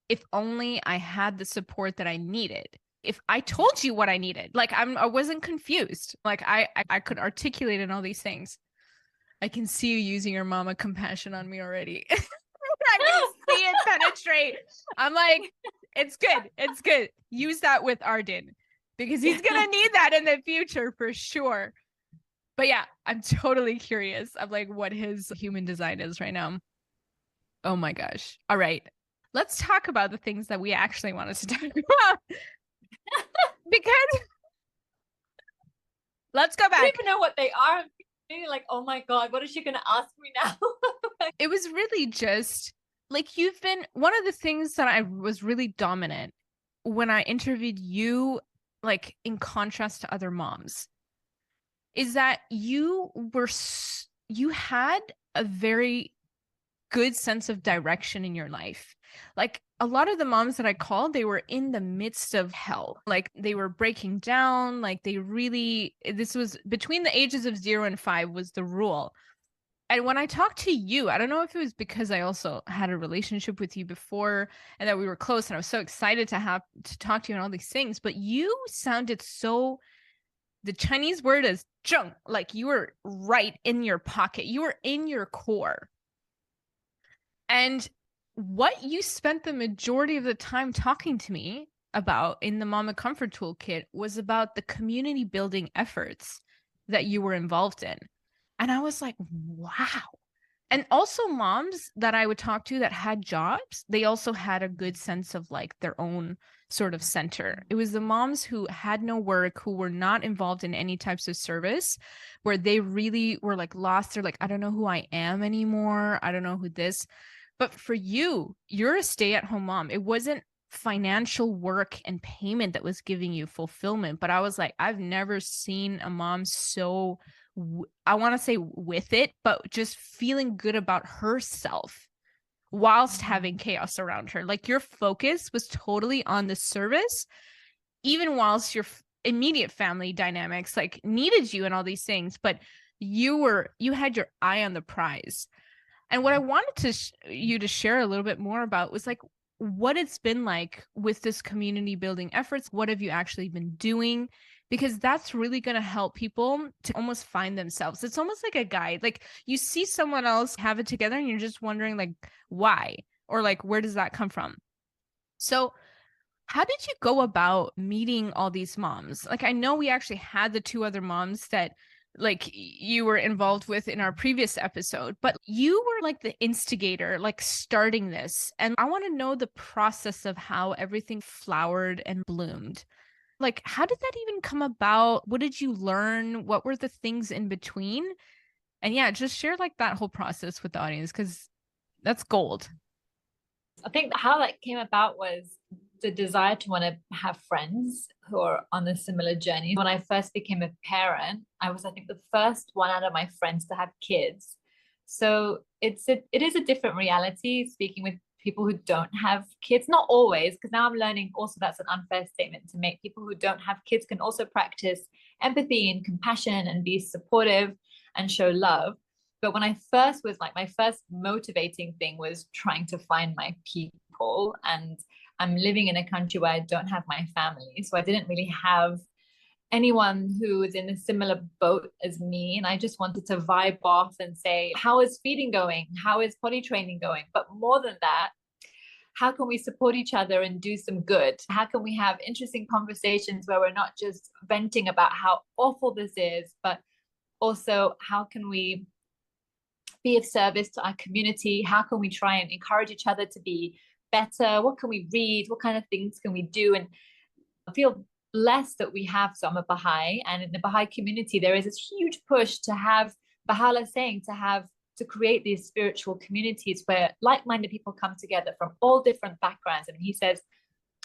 if only I had the support that I needed. If I told you what I needed, like I wasn't confused. Like I could articulate and all these things. I can see you using your mama compassion on me already. I can see it penetrate. I'm like, it's good. It's good. Use that with Arden because he's going to need that in the future for sure. But yeah, I'm totally curious of like what his human design is right now. Oh my gosh. All right. Let's talk about the things that we actually wanted to talk about. Because let's go back. I don't even know what they are. I'm like, oh my God, what is she going to ask me now? It was really just like, you've been one of the things that I was really dominant when I interviewed you, like in contrast to other moms, is that you had a very good sense of direction in your life. Like a lot of the moms that I called, they were in the midst of hell. Like they were breaking down. Like this was between the ages of 0 and 5 was the rule. And when I talked to you, I don't know if it was because I also had a relationship with you before and that we were close and I was so excited to talk to you and all these things, but you sounded so, the Chinese word is zheng, like you were right in your pocket. You were in your core. And what you spent the majority of the time talking to me about in the Mama Comfort Toolkit was about the community building efforts that you were involved in. And I was like, wow. And also moms that I would talk to that had jobs, they also had a good sense of like their own sort of center. It was the moms who had no work, who were not involved in any types of service, where they really were like lost. They're like, I don't know who I am anymore. I don't know who this. But for you, you're a stay-at-home mom. It wasn't financial work and payment that was giving you fulfillment. But I was like, I've never seen a mom so, I want to say with it, but just feeling good about herself whilst having chaos around her. Like your focus was totally on the service, even whilst your immediate family dynamics like needed you and all these things. But you had your eye on the prize. And what I wanted you to share a little bit more about was like, what it's been like with this community building efforts. What have you actually been doing? Because that's really going to help people to almost find themselves. It's almost like a guide. Like you see someone else have it together and you're just wondering like, why? Or like, where does that come from? So how did you go about meeting all these moms? Like, I know we actually had the 2 other moms that like you were involved with in our previous episode, but you were like the instigator, like starting this. And I want to know the process of how everything flowered and bloomed. Like, how did that even come about? What did you learn? What were the things in between? And yeah, just share like that whole process with the audience, because that's gold. I think how that came about was the desire to want to have friends who are on a similar journey. When I first became a parent, I was, I think, the first one out of my friends to have kids. So it is a different reality speaking with people who don't have kids. Not always, because now I'm learning also that's an unfair statement to make. People who don't have kids can also practice empathy and compassion and be supportive and show love. But when I first was like, my first motivating thing was trying to find my people. And I'm living in a country where I don't have my family. So I didn't really have anyone who is in a similar boat as me. And I just wanted to vibe off and say, how is feeding going? How is potty training going? But more than that, how can we support each other and do some good? How can we have interesting conversations where we're not just venting about how awful this is, but also how can we be of service to our community? How can we try and encourage each other to be better? What can we read? What kind of things can we do? And I feel blessed that we have, so I'm a Baha'i, and in the Baha'i community there is this huge push to have, Baha'u'llah saying, to create these spiritual communities where like-minded people come together from all different backgrounds. And he says,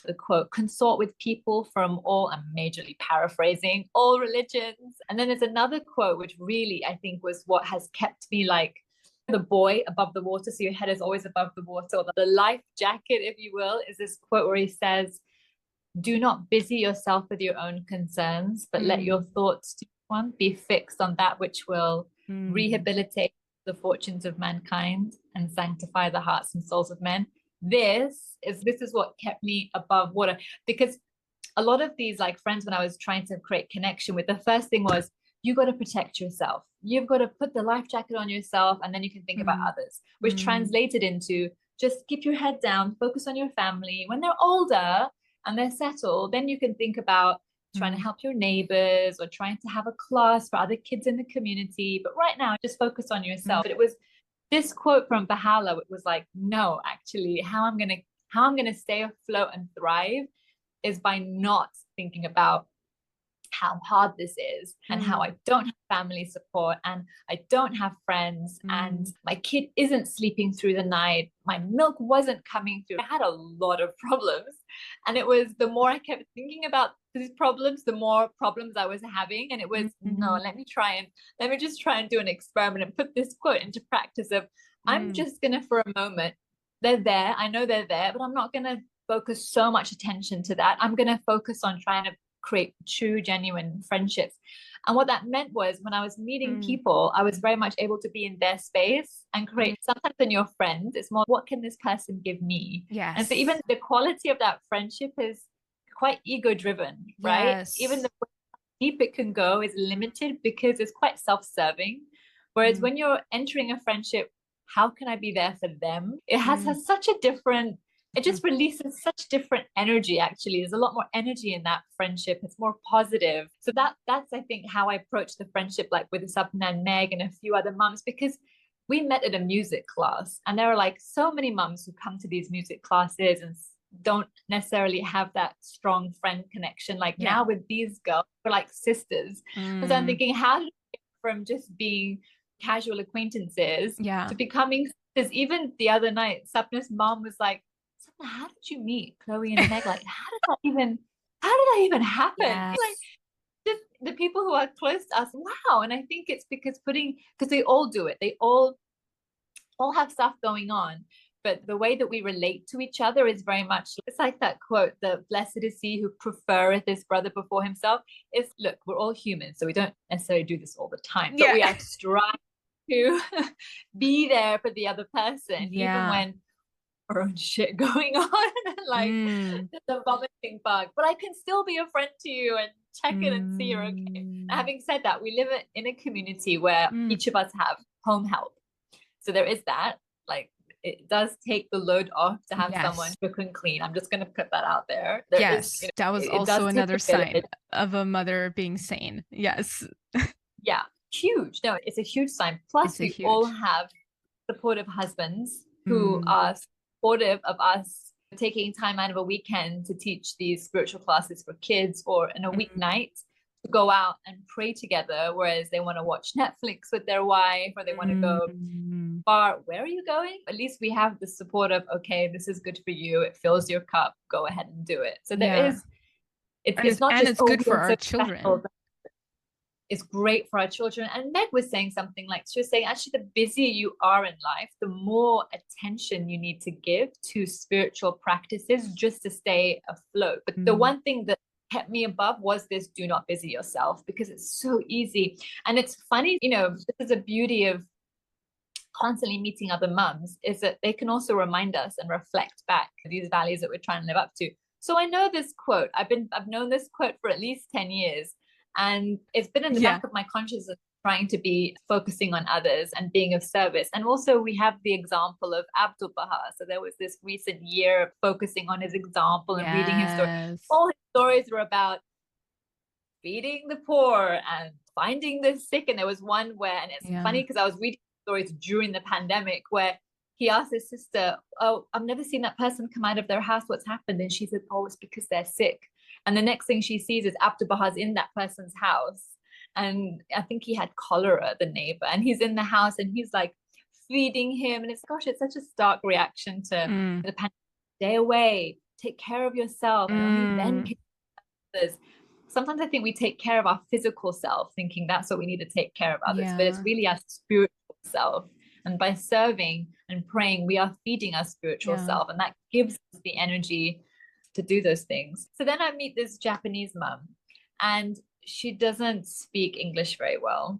the quote, consort with people from all, I'm majorly paraphrasing, all religions. And then there's another quote which really I think was what has kept me like the buoy above the water, so your head is always above the water, or the life jacket, if you will, is this quote where he says, do not busy yourself with your own concerns, but let your thoughts be fixed on that which will rehabilitate the fortunes of mankind and sanctify the hearts and souls of men. This is what kept me above water, because a lot of these like friends, when I was trying to create connection with, the first thing was, you got to protect yourself. You've got to put the life jacket on yourself, and then you can think about others, which translated into just keep your head down, focus on your family. When they're older and they're settled, then you can think about trying to help your neighbors or trying to have a class for other kids in the community. But right now, just focus on yourself. But it was this quote from Baha'u'llah, it was like, no, actually, how I'm gonna stay afloat and thrive is by not thinking about how hard this is and how I don't have family support and I don't have friends and my kid isn't sleeping through the night. My milk wasn't coming through. I had a lot of problems. And it was, the more I kept thinking about these problems, the more problems I was having. And it was, no, let me just try and do an experiment and put this quote into practice of, I'm just gonna, for a moment, they're there, I know they're there, but I'm not gonna focus so much attention to that. I'm gonna focus on trying to create true, genuine friendships. And what that meant was, when I was meeting people, I was very much able to be in their space and create, sometimes in your friends, it's more, what can this person give me? Yes. And so even the quality of that friendship is quite ego driven, right? Yes. Even the deep it can go is limited because it's quite self-serving. Whereas when you're entering a friendship, how can I be there for them? It has such a different, it just releases such different energy. Actually, there's a lot more energy in that friendship. It's more positive. So that's I think how I approach the friendship, like with Sapna and Meg and a few other mums, because we met at a music class, and there are like so many mums who come to these music classes and don't necessarily have that strong friend connection. Like now with these girls, we're like sisters. So I'm thinking, how do we get from just being casual acquaintances to becoming sisters? Even the other night, Sapna's mom was like, how did you meet Chloe and Meg? Like, how did that even happen? Yes. Like, just the people who are close to us, wow. And I think it's because they all do it. They all have stuff going on. But the way that we relate to each other is very much, it's like that quote, the blessed is he who prefereth his brother before himself. Is, look, we're all human, so we don't necessarily do this all the time. But we are striving to be there for the other person, even when her own shit going on. Like there's a vomiting bug, but I can still be a friend to you and check in and see you're okay. Now, having said that, we live in a community where each of us have home help. So there is that, like, it does take the load off to have someone cook and clean. I'm just going to put that out there. That was also another sign of a mother being sane. Yes. Yeah. Huge. No, it's a huge sign. Plus, we all have supportive husbands who are supportive of us taking time out of a weekend to teach these spiritual classes for kids, or in a weeknight to go out and pray together, whereas they want to watch Netflix with their wife, or they want to go bar. Where are you going? At least we have the support of, okay, this is good for you. It fills your cup. Go ahead and do it. So there is, it's not just, it's good for our children. Special. It's great for our children. And Meg was saying something like, she was saying, actually, the busier you are in life, the more attention you need to give to spiritual practices just to stay afloat. But the one thing that kept me above was this: do not busy yourself, because it's so easy. And it's funny, this is a beauty of constantly meeting other mums, is that they can also remind us and reflect back these values that we're trying to live up to. So I know this quote. I've known this quote for at least 10 years. And it's been in the back of my consciousness, trying to be focusing on others and being of service. And also we have the example of Abdu'l-Baha. So there was this recent year focusing on his example and reading his story. All his stories were about feeding the poor and finding the sick. And there was one where, and it's funny because I was reading stories during the pandemic, where he asked his sister, oh, I've never seen that person come out of their house. What's happened? And she said, oh, it's because they're sick. And the next thing she sees is Abdu'l-Baha's in that person's house. And I think he had cholera, the neighbor, and he's in the house and he's like feeding him. And it's, gosh, it's such a stark reaction to the pandemic. Stay away, take care of yourself, and only then can others. Sometimes I think we take care of our physical self, thinking that's what we need to take care of others, but it's really our spiritual self. And by serving and praying, we are feeding our spiritual self, and that gives us the energy to do those things. So then I meet this Japanese mom, and she doesn't speak English very well,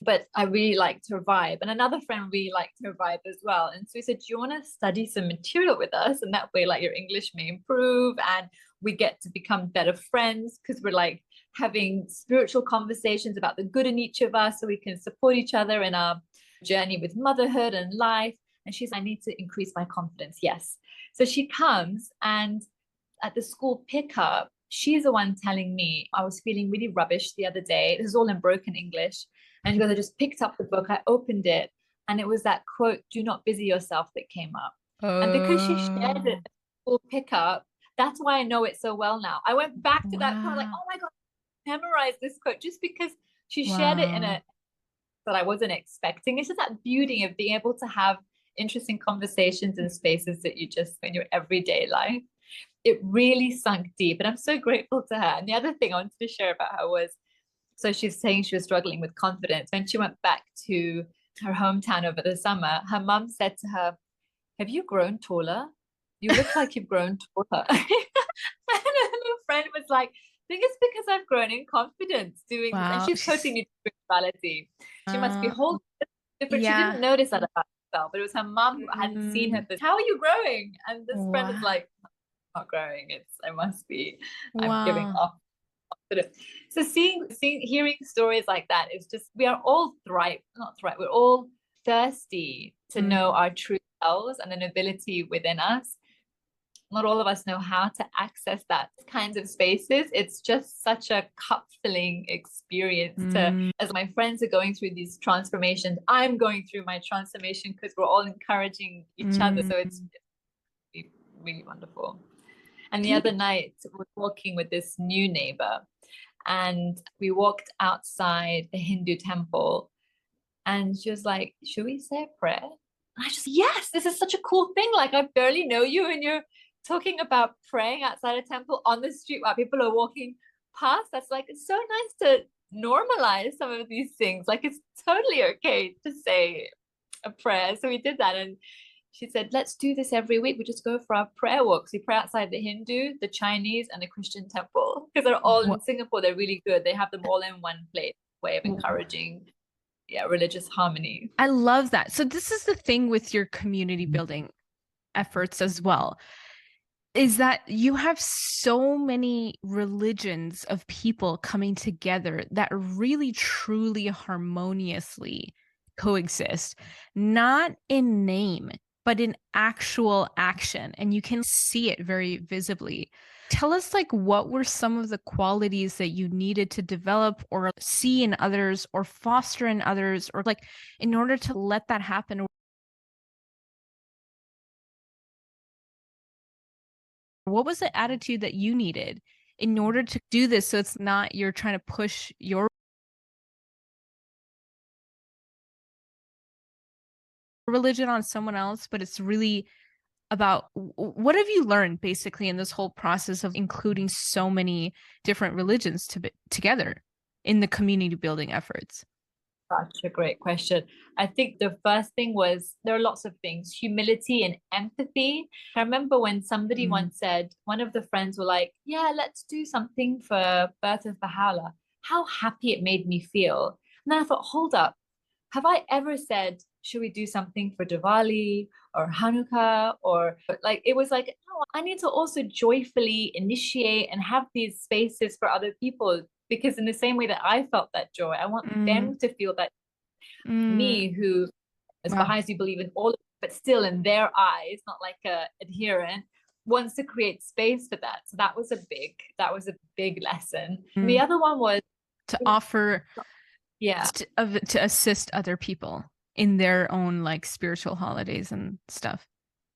but I really liked her vibe. And another friend really liked her vibe as well. And so we said, do you want to study some material with us? And that way, like, your English may improve and we get to become better friends, because we're like having spiritual conversations about the good in each of us, so we can support each other in our journey with motherhood and life. And she's, I need to increase my confidence. Yes. So she comes, and at the school pickup, she's the one telling me, I was feeling really rubbish the other day. This is all in broken English. And she goes, I just picked up the book, I opened it, and it was that quote, do not busy yourself, that came up. And because she shared it at the school pickup, that's why I know it so well now. I went back to that quote, like, oh my God, memorize this quote, just because she shared it in a that I wasn't expecting. It's just that beauty of being able to have interesting conversations in spaces that you just, in your everyday life. It really sunk deep, and I'm so grateful to her. And the other thing I wanted to share about her was, so she's saying she was struggling with confidence. When she went back to her hometown over the summer, her mum said to her, have you grown taller? You look like you've grown taller. And her friend was like, I think it's because I've grown in confidence doing this. And she's totally new to spirituality. She must be whole different. She didn't notice that about herself, but it was her mum who hadn't seen her. How are you growing? And this friend is like, not growing. I must be, I'm giving off. So hearing stories like that is just, we are all we're all thirsty to know our true selves and the nobility within us. Not all of us know how to access that kinds of spaces. It's just such a cup-filling experience as my friends are going through these transformations, I'm going through my transformation, because we're all encouraging each other. So it's really, really wonderful. And the other night, we were walking with this new neighbor, and we walked outside the Hindu temple, and she was like, should we say a prayer? And I just, yes, this is such a cool thing. Like, I barely know you, and you're talking about praying outside a temple on the street while people are walking past. That's like, it's so nice to normalize some of these things. Like, it's totally okay to say a prayer. So we did that, and she said, let's do this every week. We just go for our prayer walks. We pray outside the Hindu, the Chinese, and the Christian temple, because they're all in Singapore. They're really good. They have them all in one place, way of encouraging religious harmony. I love that. So this is the thing with your community building efforts as well, is that you have so many religions of people coming together that really truly harmoniously coexist, not in name, but in actual action. And you can see it very visibly. Tell us, like, what were some of the qualities that you needed to develop or see in others or foster in others, or like in order to let that happen? What was the attitude that you needed in order to do this, so it's not you're trying to push your religion on someone else, but it's really about what have you learned basically in this whole process of including so many different religions together in the community building efforts? Such a great question. I think the first thing was there are lots of things, humility and empathy. I remember when somebody once said, one of the friends were like, yeah, let's do something for Birth of Baha'u'llah. How happy it made me feel. And then I thought, hold up, have I ever said, should we do something for Diwali or Hanukkah? Or like, it was like, no, I need to also joyfully initiate and have these spaces for other people. Because in the same way that I felt that joy, I want them to feel that me, who as Baha'is, you believe in all, but still in their eyes, not like a adherent, wants to create space for that. So that was a big lesson. And the other one was to offer, to assist other people in their own like spiritual holidays and stuff,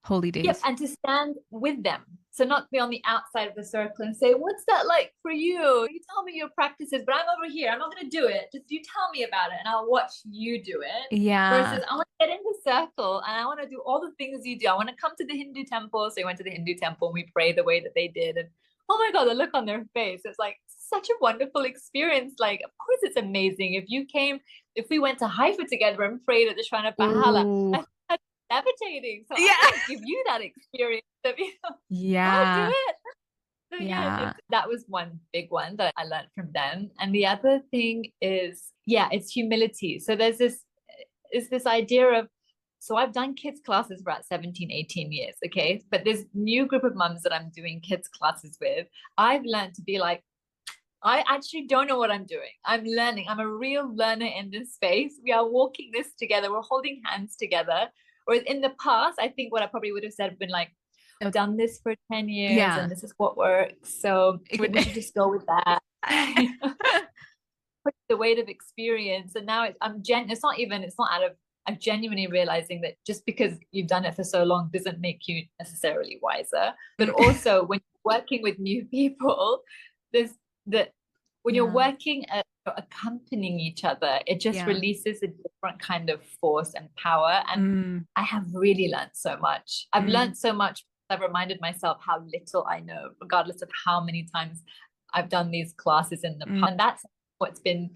holy days. Yep, and to stand with them. So not be on the outside of the circle and say, what's that like for you? You tell me your practices, but I'm over here. I'm not going to do it. Just you tell me about it and I'll watch you do it. Yeah. Versus I want to get in the circle and I want to do all the things you do. I want to come to the Hindu temple. So we went to the Hindu temple and we pray the way that they did. And oh my God, the look on their face. It's like such a wonderful experience. Like, of course it's amazing. If we went to Haifa together and prayed at the Shrine of Baha'u'llah, levitating. So I can give you that experience of, I'll do it. So that was one big one that I learned from them. And the other thing is, it's humility. So there's this idea of, so I've done kids classes for about 17, 18 years. Okay. But this new group of mums that I'm doing kids classes with, I've learned to be like, I actually don't know what I'm doing. I'm learning. I'm a real learner in this space. We are walking this together. We're holding hands together. Whereas in the past, I think what I probably would have said would have been like, I've done this for 10 years and this is what works. So we should just go with that. Put the weight of experience. And now I'm genuinely realizing that just because you've done it for so long doesn't make you necessarily wiser. But also when you're working with new people, when you're working at accompanying each other, it just releases a different kind of force and power. And I have really learned so much. I've learned so much. I've reminded myself how little I know, regardless of how many times I've done these classes in the past. And that's what's been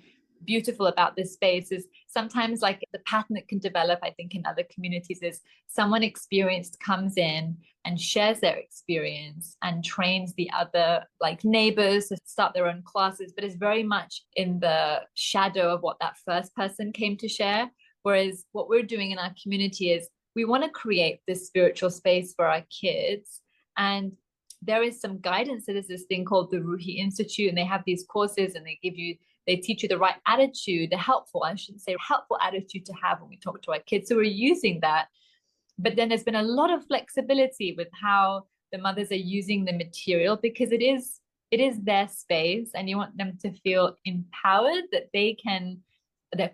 beautiful about this space, is sometimes like the pattern that can develop, I think, in other communities is someone experienced comes in and shares their experience and trains the other like neighbors to start their own classes, but it's very much in the shadow of what that first person came to share. Whereas what we're doing in our community is we want to create this spiritual space for our kids. And there is some guidance. So there's this thing called the Ruhi Institute, and they have these courses and they teach you the right attitude, helpful attitude to have when we talk to our kids. So we're using that. But then there's been a lot of flexibility with how the mothers are using the material, because it is their space and you want them to feel empowered, that they're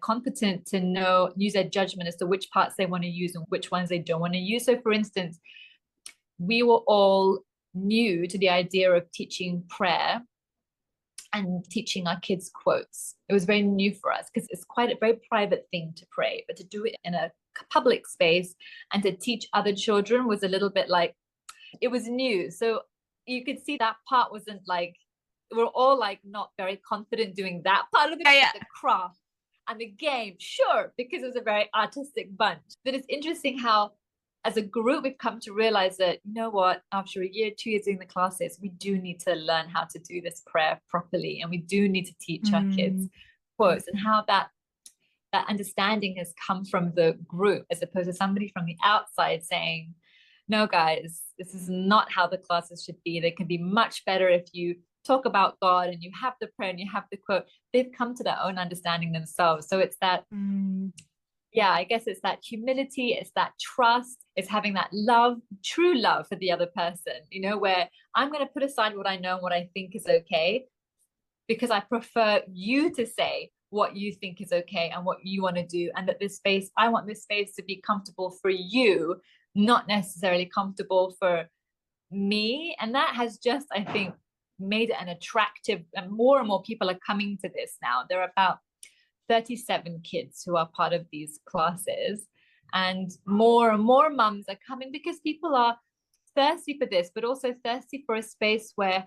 competent to use their judgment as to which parts they want to use and which ones they don't want to use. So for instance, we were all new to the idea of teaching prayer and teaching our kids quotes. It was very new for us because it's quite a very private thing to pray, but to do it in a public space and to teach other children was a little bit like, it was new. So you could see that part wasn't like, we're all like not very confident doing that part of the craft and the game, sure, because it was a very artistic bunch. But it's interesting how as a group, we've come to realize that, you know what, after a year, 2 years doing the classes, we do need to learn how to do this prayer properly. And we do need to teach our kids quotes, and how that understanding has come from the group, as opposed to somebody from the outside saying, no, guys, this is not how the classes should be. They can be much better if you talk about God and you have the prayer and you have the quote. They've come to their own understanding themselves. So it's that, yeah, I guess it's that humility, it's that trust, it's having that love, true love for the other person, where I'm going to put aside what I know and what I think is okay, because I prefer you to say what you think is okay and what you want to do. And that I want this space to be comfortable for you, not necessarily comfortable for me. And that has just, I think, made it an attractive, and more people are coming to this now. There are about 37 kids who are part of these classes, and more mums are coming because people are thirsty for this, but also thirsty for a space where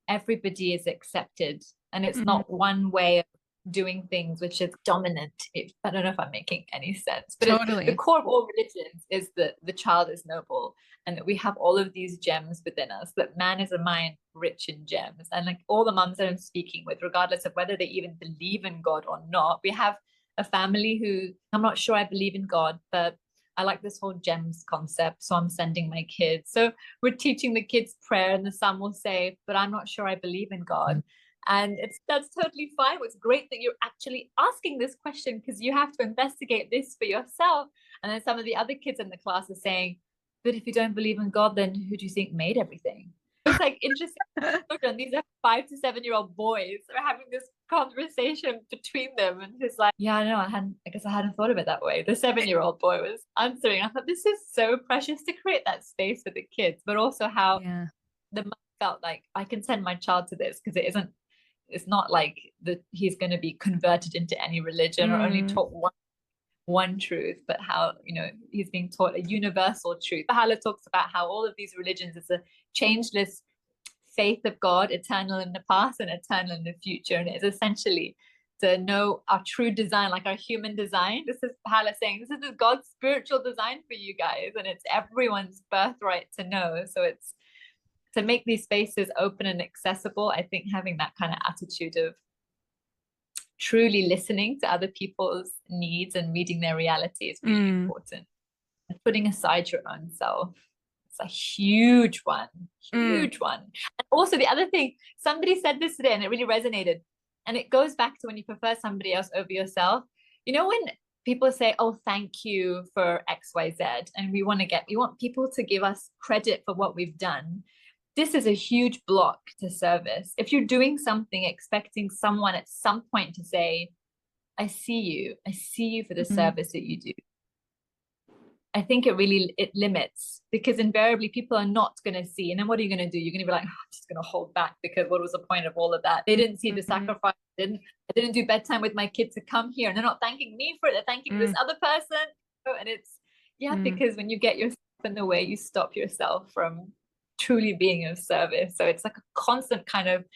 everybody is accepted, and it's not one way of doing things which is dominant. I don't know if I'm making any sense, but totally. The core of all religions is that the child is noble, and that we have all of these gems within us, that man is a mind rich in gems. And like all the mums that I'm speaking with, regardless of whether they even believe in God or not, we have a family who, I'm not sure I believe in God, but I like this whole gems concept, so I'm sending my kids. So we're teaching the kids prayer, and the son will say, but I'm not sure I believe in God. And that's totally fine. It's great that you're actually asking this question, because you have to investigate this for yourself. And then some of the other kids in the class are saying, but if you don't believe in God, then who do you think made everything? It's like interesting. These are 5 to 7-year-old boys. We're having this conversation between them, and it's like, yeah, no, I guess I hadn't thought of it that way. The 7-year-old boy was answering. I thought, this is so precious to create that space for the kids, but also how the mom felt like, I can send my child to this, because it's not like he's going to be converted into any religion or only taught one truth, but how, he's being taught a universal truth. Hala talks about how all of these religions is a changeless faith of God, eternal in the past and eternal in the future. And it is essentially to know our true design, like our human design. This is Hala saying, this is God's spiritual design for you guys, and it's everyone's birthright to know. So it's to make these spaces open and accessible. I think having that kind of attitude of truly listening to other people's needs and reading their reality is really important. And putting aside your own self. It's a huge one. And also the other thing, somebody said this today and it really resonated. And it goes back to when you prefer somebody else over yourself. When people say, oh, thank you for XYZ, and we want people to give us credit for what we've done. This is a huge block to service. If you're doing something expecting someone at some point to say, I see you for the service that you do, I think it limits, because invariably people are not going to see. And then what are you going to do? You're going to be like, I'm just going to hold back, because what was the point of all of that? They didn't see the sacrifice. I didn't do bedtime with my kid to come here, and they're not thanking me for it. They're thanking this other person. And it's, because when you get yourself in the way, you stop yourself from truly being of service. So it's like a constant kind of,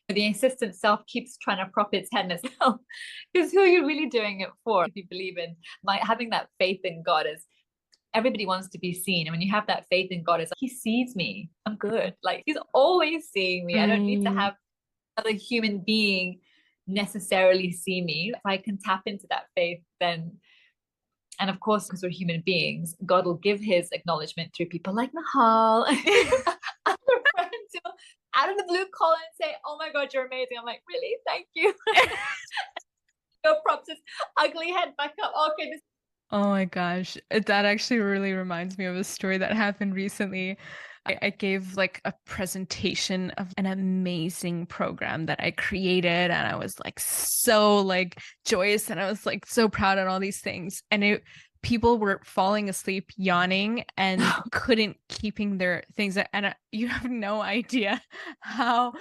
the assistant self keeps trying to prop its head in itself, because who are you really doing it for? If you believe in having that faith in God, is everybody wants to be seen. And when you have that faith in God, it's like, he sees me, I'm good. Like, he's always seeing me. I don't need to have another human being necessarily see me. If I can tap into that faith, then, and of course, because we're human beings, God will give his acknowledgement through people like Nahal, other friends who out of the blue call and say, oh my God, you're amazing. I'm like, really? Thank you. Go props his ugly head back up. Okay. Oh my gosh. That actually really reminds me of a story that happened recently. I gave like a presentation of an amazing program that I created, and I was like so like joyous, and I was like so proud of all these things. And people were falling asleep, yawning, and couldn't keeping their things. And you have no idea how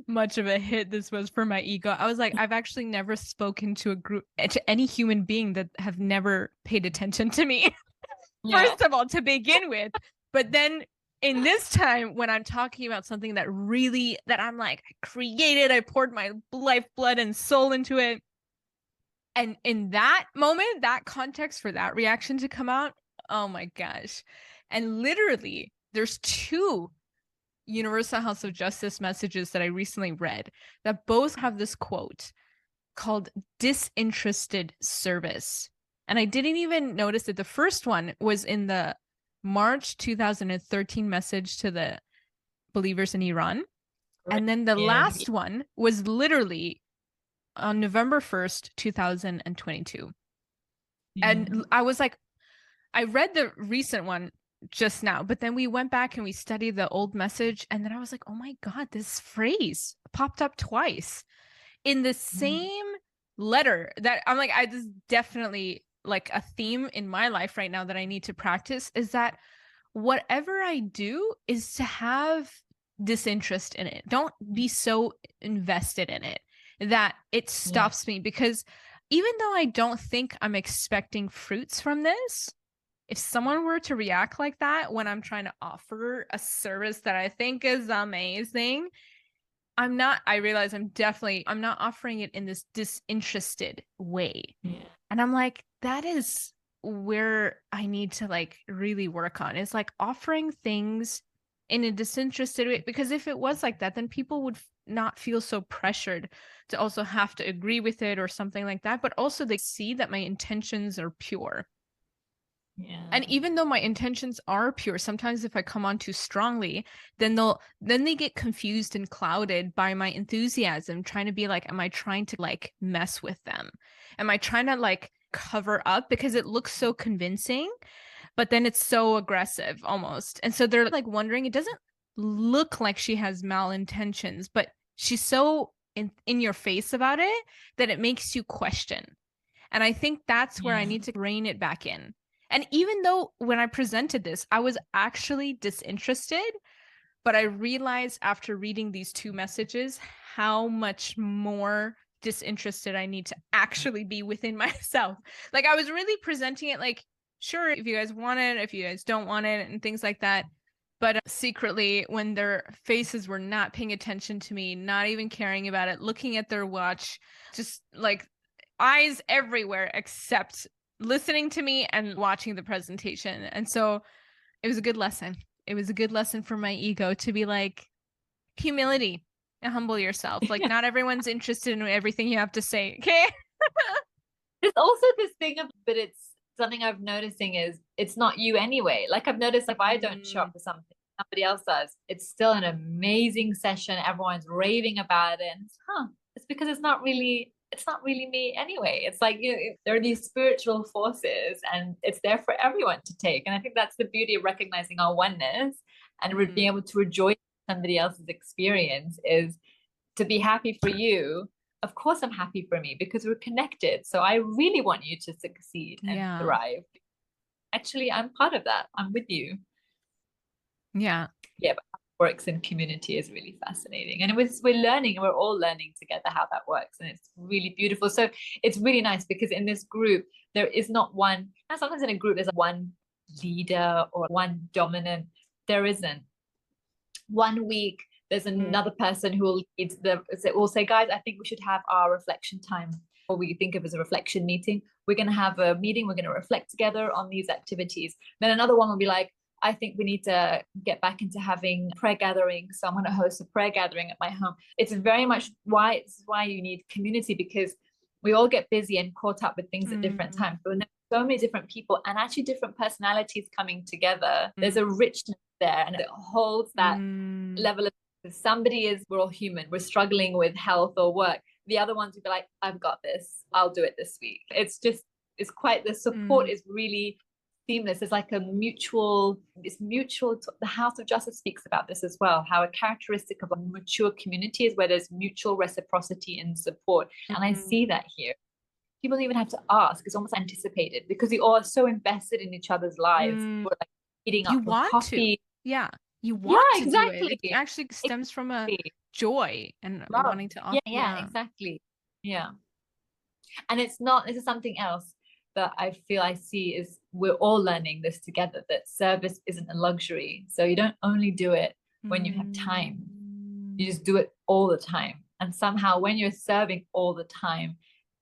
much of a hit this was for my ego. I was like, I've actually never spoken to any human being that have never paid attention to me. First of all, to begin with. But then in this time, when I'm talking about something that I'm like, I created, I poured my life, blood, and soul into it. And in that moment, that context for that reaction to come out, oh my gosh. And literally, there's 2 Universal House of Justice messages that I recently read that both have this quote called disinterested service. And I didn't even notice that the first one was in the March 2013 message to the believers in Iran. Right. And then the last one was literally on November 1st, 2022. And I was like, I read the recent one just now, but then we went back and we studied the old message. And then I was like, oh my God, this phrase popped up twice in the same letter that I'm like, this is definitely like a theme in my life right now that I need to practice, is that whatever I do is to have disinterest in it. Don't be so invested in it that it stops me, because even though I don't think I'm expecting fruits from this, if someone were to react like that when I'm trying to offer a service that I think is amazing, I realize I'm not offering it in this disinterested way. And I'm like, that is where I need to like really work on, is like offering things in a disinterested way. Because if it was like that, then people would not feel so pressured to also have to agree with it or something like that. But also they see that my intentions are pure. And even though my intentions are pure, sometimes if I come on too strongly, then they get confused and clouded by my enthusiasm, trying to be like, am I trying to like mess with them? Am I trying to like cover up because it looks so convincing, but then it's so aggressive almost. And so they're like wondering, it doesn't look like she has malintentions, but she's so in your face about it that it makes you question. And I think that's where I need to rein it back in. And even though when I presented this, I was actually disinterested, but I realized after reading these two messages how much more disinterested I need to actually be within myself. Like I was really presenting it like, sure, if you guys want it, if you guys don't want it, and things like that. But secretly, when their faces were not paying attention to me, not even caring about it, looking at their watch, just like eyes everywhere except listening to me and watching the presentation. And so it was a good lesson. It was a good lesson for my ego to be like, humility and humble yourself. Like not everyone's interested in everything you have to say. Okay. There's also this thing of, but it's something I'm noticing is it's not you anyway. Like I've noticed if I don't show up for something, somebody else does, it's still an amazing session. Everyone's raving about it. And it's because it's not really me anyway. It's like, there are these spiritual forces and it's there for everyone to take. And I think that's the beauty of recognizing our oneness and being able to rejoice in somebody else's experience, is to be happy for you. Of course I'm happy for me because we're connected. So I really want you to succeed and thrive. Actually, I'm part of that. I'm with you. Yeah. But works in community is really fascinating, and we're all learning together how that works, and it's really beautiful. So it's really nice because in this group there is not one, and sometimes in a group there's one leader or one dominant. There isn't. 1 week there's another person who will lead will say, guys, I think we should have our reflection time, or we think of as a reflection meeting. We're going to have a meeting, we're going to reflect together on these activities. Then another one will be like, I think we need to get back into having prayer gatherings. So I'm going to host a prayer gathering at my home. It's very much why you need community, because we all get busy and caught up with things at different times. But when there's so many different people and actually different personalities coming together, there's a richness there, and it holds that level of, we're all human. We're struggling with health or work. The other ones would be like, I've got this. I'll do it this week. The support is really seamless. It's like mutual. The House of Justice speaks about this as well, how a characteristic of a mature community is where there's mutual reciprocity and support. And I see that here. People don't even have to ask. It's almost anticipated because we all are so invested in each other's lives. We're like eating up for coffee. You want to exactly. do it. It actually stems from a joy and wanting to offer. Exactly. And this is something else that I see is we're all learning this together, that service isn't a luxury. So you don't only do it when you have time. You just do it all the time. And somehow when you're serving all the time,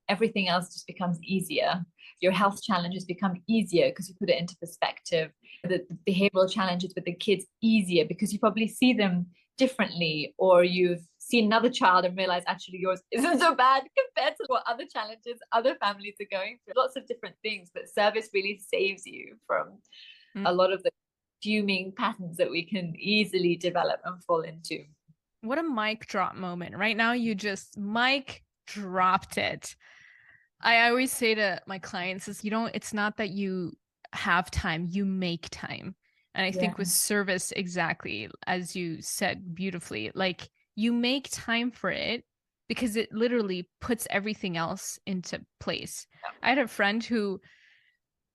everything else just becomes easier. Your health challenges become easier because you put it into perspective. The behavioral challenges with the kids easier because you probably see them differently, or you've seen another child and realize actually yours isn't so bad compared to what other challenges other families are going through. Lots of different things, but service really saves you from a lot of the consuming patterns that we can easily develop and fall into. What a mic drop moment. Right now, you just mic dropped it. I always say to my clients is, it's not that you have time, you make time. And I think with service, exactly as you said beautifully, like you make time for it because it literally puts everything else into place. I had a friend who,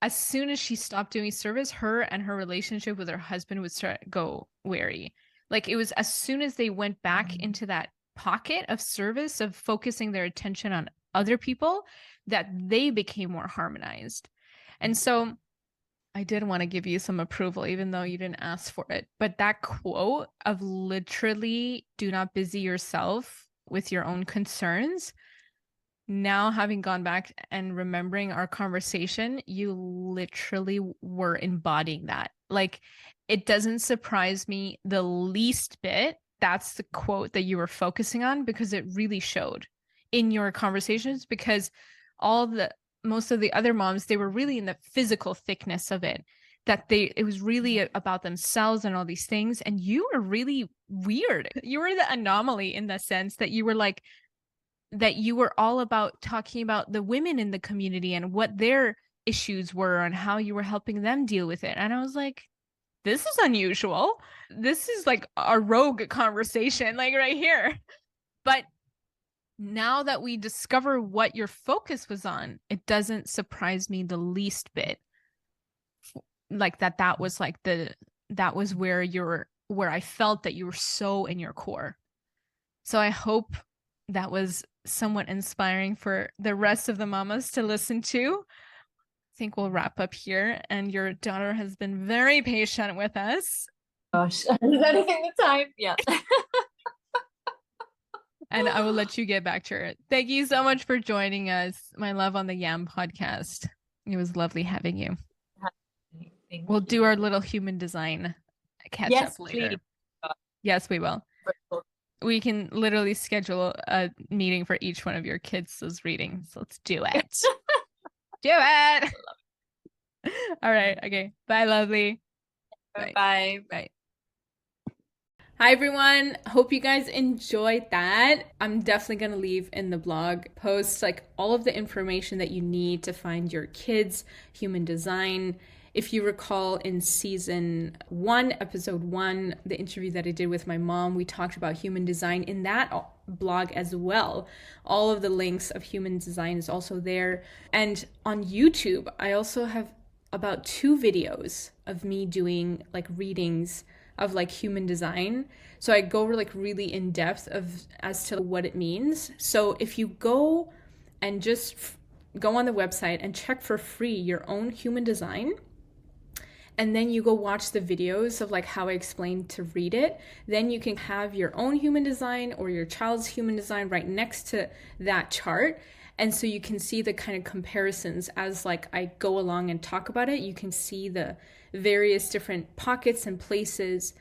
as soon as she stopped doing service, her and her relationship with her husband would start to go wary. Like it was as soon as they went back into that pocket of service, of focusing their attention on other people, that they became more harmonized. And so I did want to give you some approval, even though you didn't ask for it. But that quote of literally do not busy yourself with your own concerns. Now, having gone back and remembering our conversation, you literally were embodying that. Like, it doesn't surprise me the least bit. That's the quote that you were focusing on, because it really showed in your conversations, because most of the other moms, they were really in the physical thickness of it, that it was really about themselves and all these things. And you were really weird. You were the anomaly in the sense that you were like, that you were all about talking about the women in the community and what their issues were and how you were helping them deal with it. And I was like, this is unusual. This is like a rogue conversation, like right here. But now that we discover what your focus was on, it doesn't surprise me the least bit. Like that was like that was where I felt that you were so in your core. So I hope that was somewhat inspiring for the rest of the mamas to listen to. I think we'll wrap up here. And your daughter has been very patient with us. Gosh, is anything the time? Yeah. And I will let you get back to it. Thank you so much for joining us, my love, on the YAM podcast. It was lovely having you. We'll do our little human design catch up later. Please. Yes, we will. We can literally schedule a meeting for each one of your kids' readings. Let's do it. Do it. All right. Okay. Bye, lovely. Bye. Bye. Hi, everyone. Hope you guys enjoyed that. I'm definitely going to leave in the blog post like all of the information that you need to find your kids' human design. If you recall, in season 1, episode 1, the interview that I did with my mom, we talked about human design in that blog as well. All of the links of human design is also there. And on YouTube, I also have about 2 videos of me doing like readings of like human design. So I go like really in depth as to what it means. So if you go and just go on the website and check for free your own human design, and then you go watch the videos of like how I explained to read it, then you can have your own human design or your child's human design right next to that chart. And so you can see the kind of comparisons as like I go along and talk about it. You can see the various different pockets and places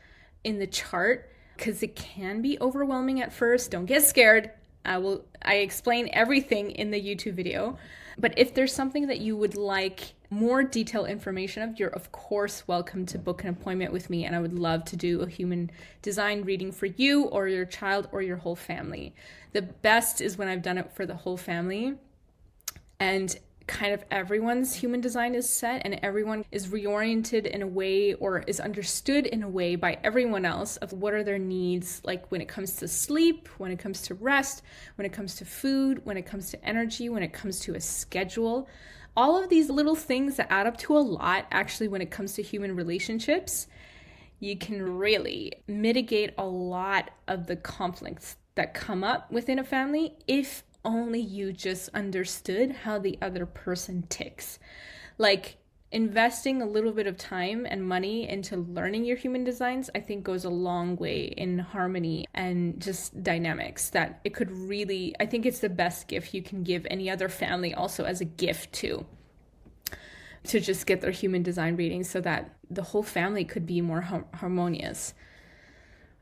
in the chart, because it can be overwhelming at first. Don't get scared. I explain everything in the YouTube video. But if there's something that you would like more detailed information of, you're of course welcome to book an appointment with me, and I would love to do a human design reading for you or your child or your whole family. The best is when I've done it for the whole family and kind of everyone's human design is set and everyone is reoriented in a way or is understood in a way by everyone else of what are their needs, like when it comes to sleep, when it comes to rest, when it comes to food, when it comes to energy, when it comes to a schedule. All of these little things that add up to a lot, actually, when it comes to human relationships, you can really mitigate a lot of the conflicts that come up within a family if only you just understood how the other person ticks. Like investing a little bit of time and money into learning your human designs, I think goes a long way in harmony and just dynamics, that it could really, I think it's the best gift you can give any other family also as a gift too, to just get their human design reading so that the whole family could be more harmonious.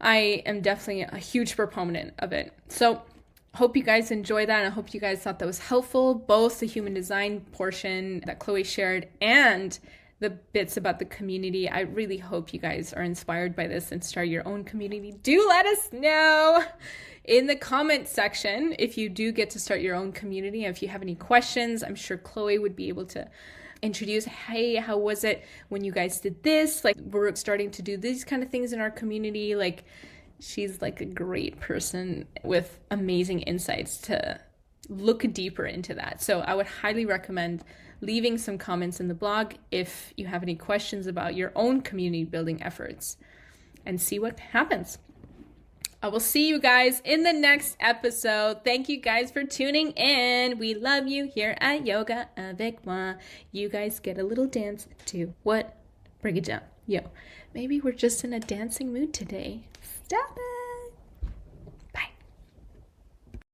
I am definitely a huge proponent of it. So hope you guys enjoyed that, and I hope you guys thought that was helpful, both the human design portion that Chloe shared and the bits about the community. I really hope you guys are inspired by this and start your own community. Do let us know in the comment section if you do get to start your own community. If you have any questions, I'm sure Chloe would be able to introduce, hey, how was it when you guys did this? Like, we're starting to do these kind of things in our community. Like, she's like a great person with amazing insights to look deeper into that. So I would highly recommend leaving some comments in the blog if you have any questions about your own community building efforts, and see what happens. I will see you guys in the next episode. Thank you guys for tuning in. We love you here at Yoga Avec Moi. You guys get a little dance to what? Break it down. Yo, maybe we're just in a dancing mood today. Stop it.